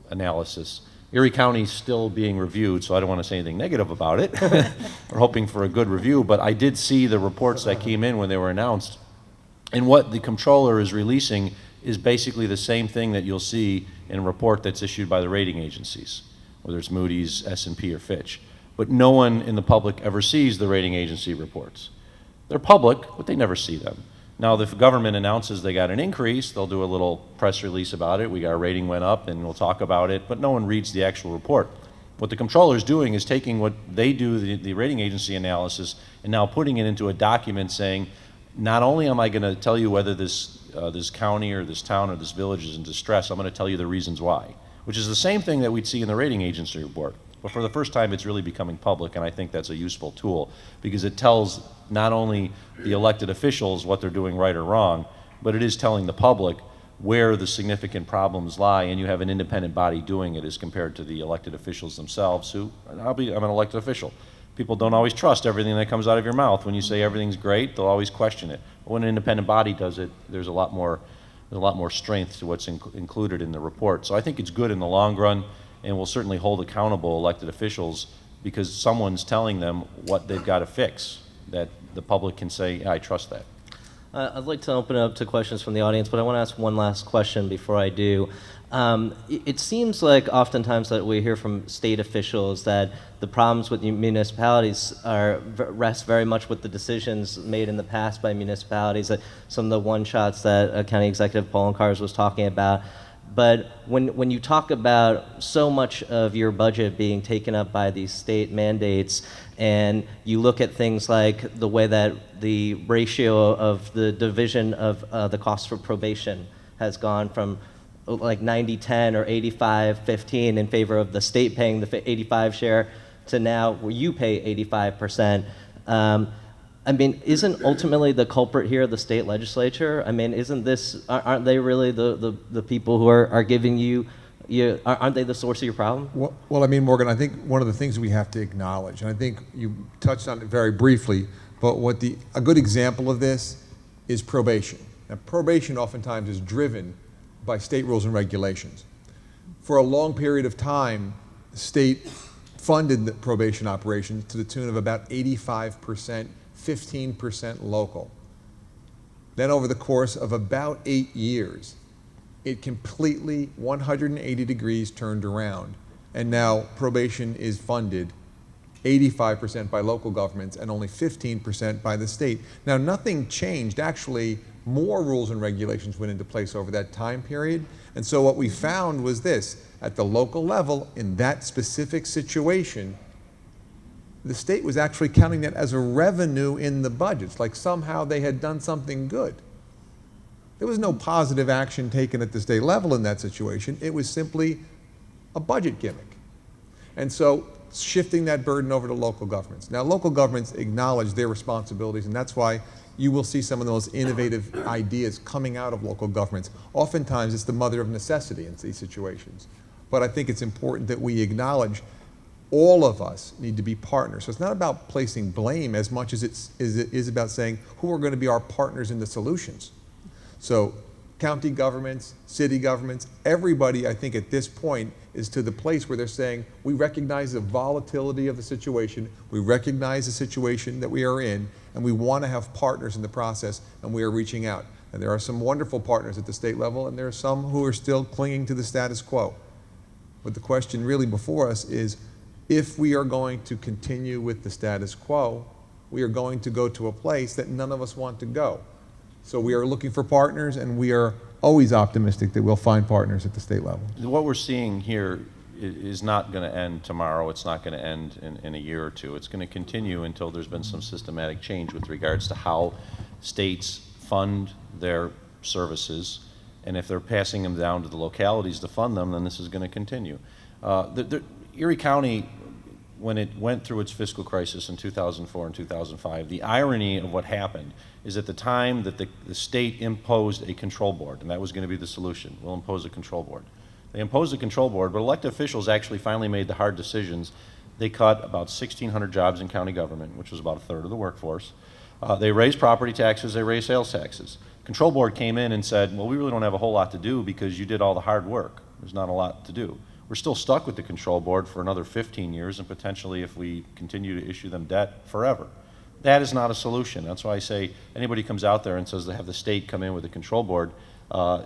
analysis, Erie County is still being reviewed, so I don't want to say anything negative about it. We're hoping for a good review, but I did see the reports that came in when they were announced. And what the comptroller is releasing is basically the same thing that you'll see in a report that's issued by the rating agencies, whether it's Moody's, S&P, or Fitch. But no one in the public ever sees the rating agency reports. They're public, but they never see them. Now, if the government announces they got an increase, they'll do a little press release about it. Our rating went up, and we'll talk about it, but no one reads the actual report. What the comptroller is doing is taking what they do, the rating agency analysis, and now putting it into a document saying, not only am I going to tell you whether this county or this town or this village is in distress, I'm going to tell you the reasons why, which is the same thing that we'd see in the rating agency report. But for the first time, it's really becoming public, and I think that's a useful tool because it tells not only the elected officials what they're doing right or wrong, but it is telling the public where the significant problems lie, and you have an independent body doing it as compared to the elected officials themselves who, I'm an elected official. People don't always trust everything that comes out of your mouth. When you say everything's great, they'll always question it. But when an independent body does it, there's a lot more strength to what's included in the report. So I think it's good in the long run, and we'll certainly hold accountable elected officials because someone's telling them what they've got to fix, that the public can say, yeah, I trust that. I'd like to open it up to questions from the audience, but I want to ask one last question before I do. It seems like oftentimes that we hear from state officials that the problems with municipalities rest very much with the decisions made in the past by municipalities, that some of the one-shots that County Executive Poloncarz was talking about. But when you talk about so much of your budget being taken up by these state mandates, and you look at things like the way that the ratio of the division of the cost for probation has gone from like 90-10 or 85-15 in favor of the state paying the 85 share to now where you pay 85%. I mean, isn't ultimately the culprit here the state legislature? I mean, aren't they really the people who are giving you, aren't they the source of your problem? Well, I mean, Morgan, I think one of the things we have to acknowledge, and I think you touched on it very briefly, but a good example of this is probation. Now, probation oftentimes is driven by state rules and regulations. For a long period of time, the state funded the probation operations to the tune of about 85%, 15% local. Then over the course of about 8 years, it completely 180 degrees turned around. And now probation is funded 85% by local governments and only 15% by the state. Now, nothing changed. Actually, more rules and regulations went into place over that time period. And so what we found was this: at the local level, in that specific situation, the state was actually counting that as a revenue in the budgets, like somehow they had done something good. There was no positive action taken at the state level in that situation. It was simply a budget gimmick. And so shifting that burden over to local governments. Now, local governments acknowledge their responsibilities, and that's why you will see some of the most innovative ideas coming out of local governments. Oftentimes, it's the mother of necessity in these situations. But I think it's important that we acknowledge all of us need to be partners. So it's not about placing blame as much as it is about saying who are going to be our partners in the solutions. So county governments, city governments, everybody, I think at this point is to the place where they're saying, we recognize the volatility of the situation, we recognize the situation that we are in, and we want to have partners in the process, and we are reaching out. And there are some wonderful partners at the state level, and there are some who are still clinging to the status quo. But the question really before us is, if we are going to continue with the status quo, we are going to go to a place that none of us want to go. So we are looking for partners, and we are always optimistic that we'll find partners at the state level. What we're seeing here is not going to end tomorrow. It's not going to end in a year or two. It's going to continue until there's been some systematic change with regards to how states fund their services, and if they're passing them down to the localities to fund them, then this is going to continue. Erie County, when it went through its fiscal crisis in 2004 and 2005, the irony of what happened is at the time that the state imposed a control board, and that was going to be the solution. We'll impose a control board. They imposed a control board, but elected officials actually finally made the hard decisions. They cut about 1,600 jobs in county government, which was about a third of the workforce. They raised property taxes, they raised sales taxes. Control board came in and said, well, we really don't have a whole lot to do because you did all the hard work. There's not a lot to do. We're still stuck with the control board for another 15 years and potentially, if we continue to issue them debt, forever. That is not a solution. That's why I say anybody comes out there and says they have the state come in with a control board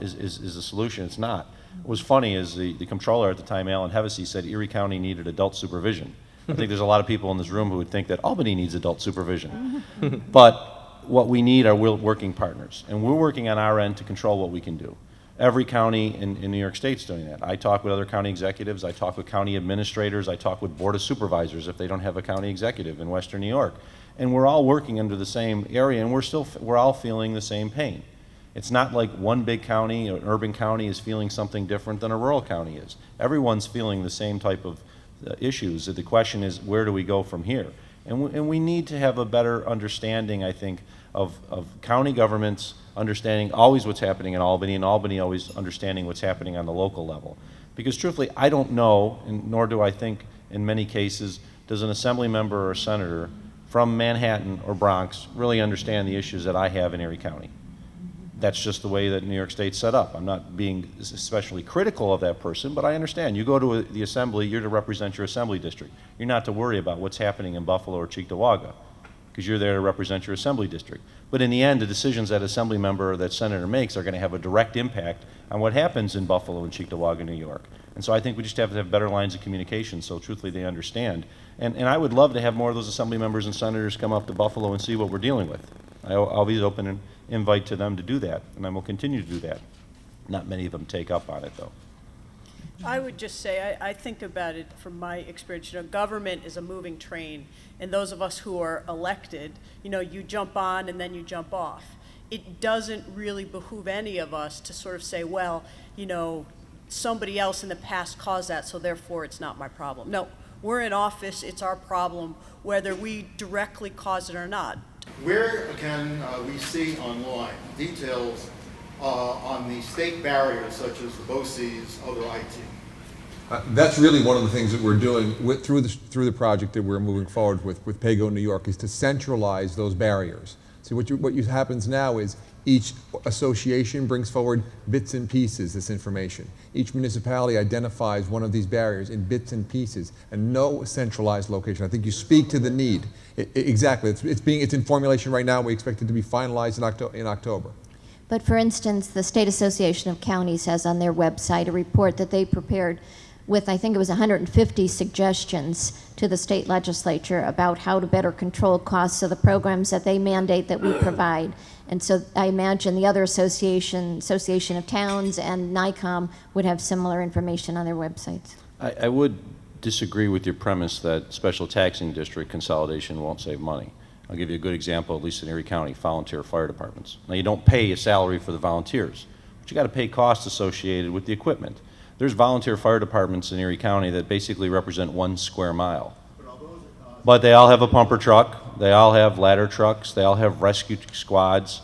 is a solution. It's not. What was funny is the comptroller at the time, Alan Hevesy, said Erie County needed adult supervision. I think there's a lot of people in this room who would think that Albany needs adult supervision. But what we need are working partners. And we're working on our end to control what we can do. Every county in New York State's doing that. I talk with other county executives, I talk with county administrators, I talk with board of supervisors if they don't have a county executive in Western New York. And we're all working under the same area, and we're all feeling the same pain. It's not like one big county, an urban county is feeling something different than a rural county is. Everyone's feeling the same type of issues. The question is, where do we go from here? And we need to have a better understanding, I think, of county governments understanding always what's happening in Albany, and Albany always understanding what's happening on the local level. Because truthfully, I don't know, and nor do I think in many cases, does an assembly member or a senator from Manhattan or Bronx really understand the issues that I have in Erie County. That's just the way that New York State's set up. I'm not being especially critical of that person, but I understand. You go to the assembly, you're to represent your assembly district. You're not to worry about what's happening in Buffalo or Cheektowaga, because you're there to represent your assembly district. But in the end, the decisions that assembly member or that senator makes are going to have a direct impact on what happens in Buffalo and Cheektowaga, New York. And so I think we just have to have better lines of communication so truthfully they understand. And I would love to have more of those assembly members and senators come up to Buffalo and see what we're dealing with. I'll be open and invite to them to do that, and I will continue to do that. Not many of them take up on it, though. I would just say, I think about it from my experience, government is a moving train, and those of us who are elected, you jump on and then you jump off. It doesn't really behoove any of us to sort of say, well, somebody else in the past caused that, so therefore it's not my problem. No, we're in office, it's our problem, whether we directly cause it or not. Where can we see online details on the state barriers such as the BOCES, other IT? That's really one of the things that we're doing through the project that we're moving forward with PAYGO New York, is to centralize those barriers. See, what happens now is each association brings forward bits and pieces, this information. Each municipality identifies one of these barriers in bits and pieces, and no centralized location. I think you speak to the need. Exactly, it's in formulation right now. We expect it to be finalized in October. But for instance, the State Association of Counties has on their website a report that they prepared with, I think it was 150 suggestions to the state legislature about how to better control costs of the programs that they mandate that we provide. And so I imagine the other Association of Towns and NICOM would have similar information on their websites. I would disagree with your premise that special taxing district consolidation won't save money. I'll give you a good example, at least in Erie County, volunteer fire departments. Now, you don't pay a salary for the volunteers, but you got to pay costs associated with the equipment. There's volunteer fire departments in Erie County that basically represent 1 square mile. But they all have a pumper truck, they all have ladder trucks, they all have rescue squads,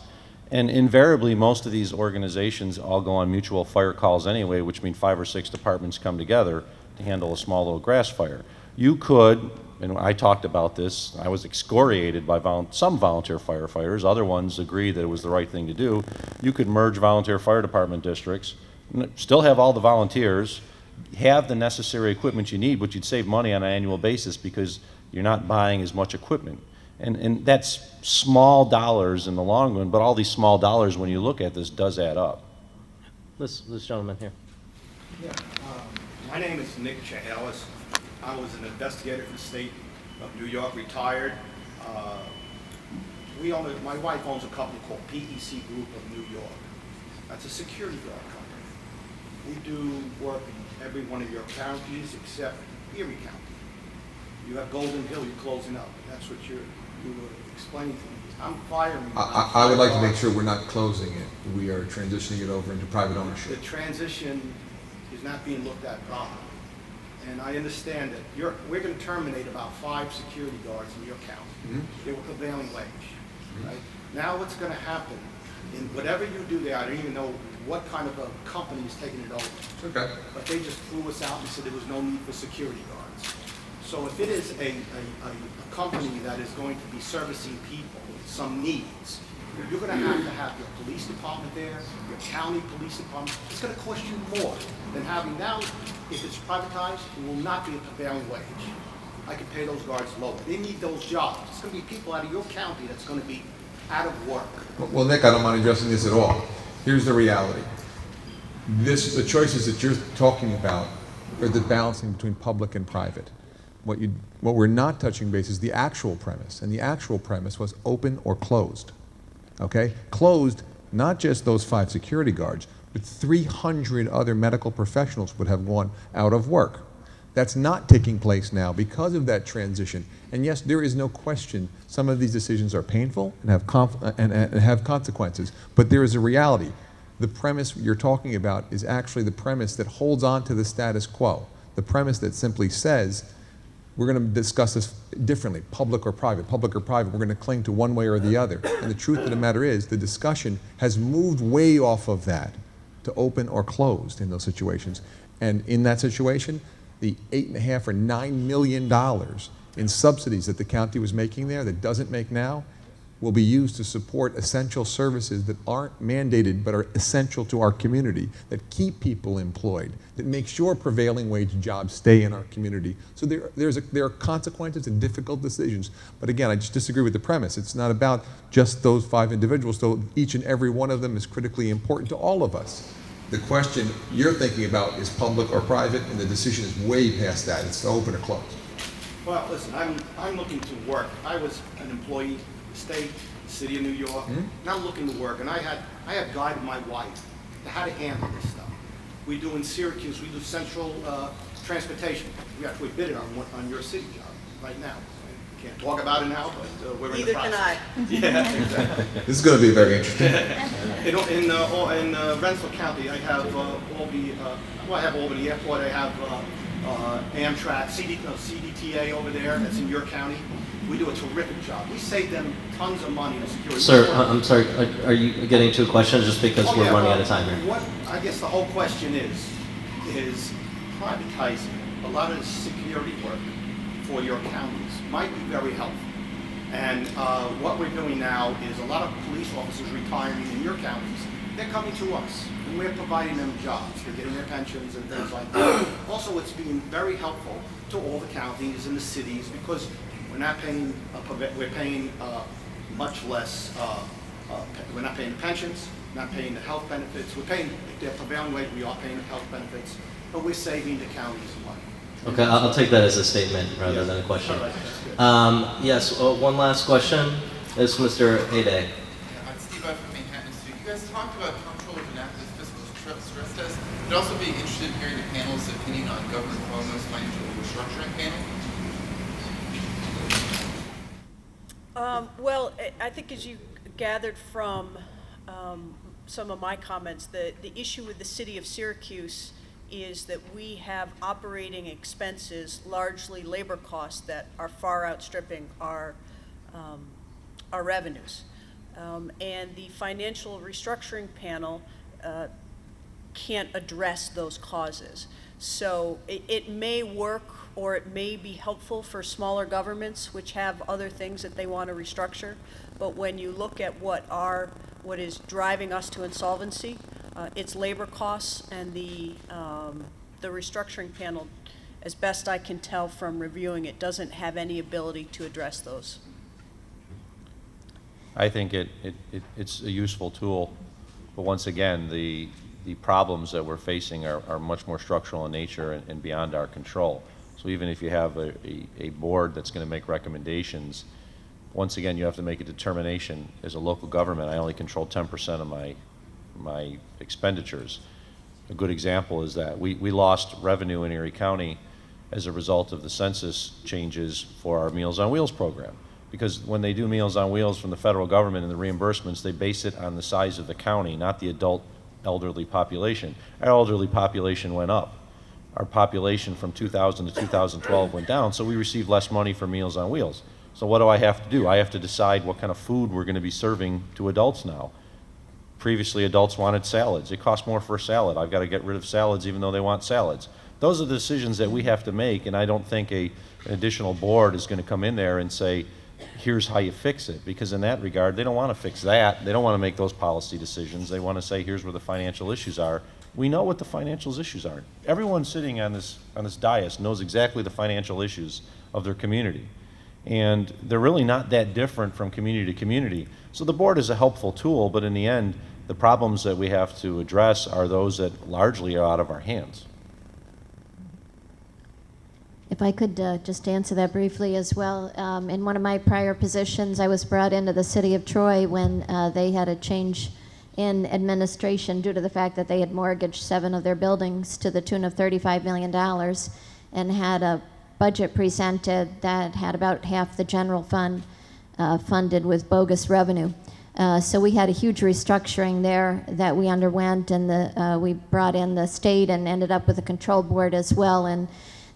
and invariably most of these organizations all go on mutual fire calls anyway, which mean 5 or 6 departments come together to handle a small little grass fire. You could, and I talked about this, I was excoriated by some volunteer firefighters, other ones agreed that it was the right thing to do. You could merge volunteer fire department districts, still have all the volunteers, have the necessary equipment you need, but you'd save money on an annual basis because you're not buying as much equipment. And that's small dollars in the long run, but all these small dollars, when you look at this, does add up. This gentleman here. Yeah, my name is Nick Chehalis. I was an investigator for the state of New York, retired. My wife owns a company called PEC Group of New York. That's a security guard company. We do work in every one of your counties except Erie County. You have Golden Hill, you're closing up. That's what you were explaining to me. I'm firing. I would like to make sure we're not closing it. We are transitioning it over into private The ownership. transition is not being looked at properly. And I understand that we're going to terminate about 5 security guards in your county. They were prevailing wage, right? Now what's going to happen, in whatever you do there, I don't even know what kind of a company is taking it over. Okay. But they just threw us out and said there was no need for security guards. So if it is a company that is going to be servicing people with some needs, you're going to have your police department there, your county police department. It's going to cost you more than having now. If it's privatized, it will not be a prevailing wage. I can pay those guards lower. They need those jobs. It's going to be people out of your county that's going to be out of work. Well, Nick, I don't mind addressing this at all. Here's the reality. The choices that you're talking about are the balancing between public and private. What we're not touching base is the actual premise, and the actual premise was open or closed. Okay? Closed, not just those 5 security guards, but 300 other medical professionals would have gone out of work. That's not taking place now because of that transition. And yes, there is no question some of these decisions are painful and have consequences, but there is a reality. The premise you're talking about is actually the premise that holds on to the status quo. The premise that simply says, we're going to discuss this differently, public or private, we're going to cling to one way or the other. And the truth of the matter is, the discussion has moved way off of that to open or closed in those situations. And in that situation, the $8.5 or $9 million in subsidies that the county was making there that doesn't make now will be used to support essential services that aren't mandated but are essential to our community, that keep people employed, that make sure prevailing wage jobs stay in our community. So there are consequences and difficult decisions. But again, I just disagree with the premise. It's not about just those 5 individuals, though each and every one of them is critically important to all of us. The question you're thinking about is public or private, and the decision is way past that. It's open or closed. Well, listen, I'm looking to work. I was an employee, the state, the city of New York, and I'm looking to work. And I have guided my wife to how to handle this stuff. We do in Syracuse, we do central transportation. We actually bid it on your city job right now. I can't talk about it now, but we're in the process. Neither can I. Yeah, exactly. This is going to be very interesting. In Rensselaer County, I have I have Albany Airport. I have Amtrak, CDTA over there. That's in your county. We do a terrific job. We save them tons of money in security. Sir, I'm sorry, are you getting to a question just because Oh, we're yeah, running out of time here? What I guess the whole question is privatizing a lot of the security work for your counties might be very helpful. And what we're doing now is a lot of police officers retiring in your counties, they're coming to us, and we're providing them jobs. They're getting their pensions and things like that. Also, it's being very helpful to all the counties and the cities because we're not paying, we're paying much less, we're not paying the pensions, not paying the health benefits. We're paying, if they're prevailing wage, we are paying the health benefits, but we're saving the counties money. Okay, I'll take that as a statement rather than a question. All right, that's good. Yes, one last question is Mr. Heyday. I'm Steve from Manhattan Institute. You guys talked about comptrollers and active fiscal stress test. I'd also be interested in hearing the panel's opinion on Governor Cuomo's financial restructuring panel. Well, I think as you gathered from some of my comments, the issue with the city of Syracuse is that we have operating expenses, largely labor costs, that are far outstripping our revenues. And the financial restructuring panel can't address those causes. So it may work, or it may be helpful for smaller governments which have other things that they want to restructure. But when you look at what is driving us to insolvency, it's labor costs, and the restructuring panel, as best I can tell from reviewing it, doesn't have any ability to address those. I think it's a useful tool, but once again, the problems that we're facing are much more structural in nature and beyond our control. So even if you have a board that's going to make recommendations, once again, you have to make a determination. As a local government, I only control 10% of my expenditures. A good example is that we lost revenue in Erie County as a result of the census changes for our Meals on Wheels program. Because when they do Meals on Wheels from the federal government and the reimbursements, they base it on the size of the county, not the adult elderly population. Our elderly population went up. Our population from 2000 to 2012 went down, so we received less money for Meals on Wheels. So what do I have to do? I have to decide what kind of food we're going to be serving to adults now. Previously, adults wanted salads. It costs more for a salad. I've got to get rid of salads even though they want salads. Those are the decisions that we have to make, and I don't think an additional board is going to come in there and say, here's how you fix it, because in that regard, they don't want to fix that. They don't want to make those policy decisions. They want to say, here's where the financial issues are. We know what the financial issues are. Everyone sitting on this dais knows exactly the financial issues of their community. And they're really not that different from community to community. So the board is a helpful tool, but in the end, the problems that we have to address are those that largely are out of our hands. If I could just answer that briefly as well. In one of my prior positions, I was brought into the city of Troy when they had a change in administration due to the fact that they had mortgaged 7 of their buildings to the tune of $35 million and had a budget presented that had about half the general fund funded with bogus revenue. So we had a huge restructuring there that we underwent, and we brought in the state and ended up with a control board as well. And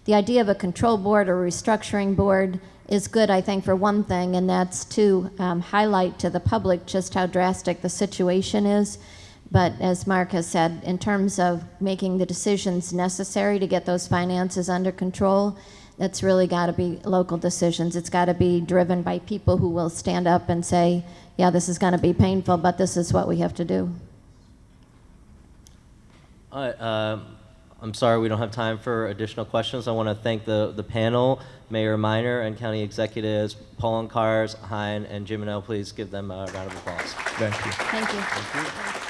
the idea of a control board or restructuring board is good, I think, for one thing, and that's to highlight to the public just how drastic the situation is. But as Mark has said, in terms of making the decisions necessary to get those finances under control, that's really got to be local decisions. It's got to be driven by people who will stand up and say, yeah, this is going to be painful, but this is what we have to do. I'm sorry we don't have time for additional questions. I want to thank the panel, Mayor Miner and County Executives Poloncarz, Hein, and Jimino. Please give them a round of applause. Thank you. Thank you. Thank you.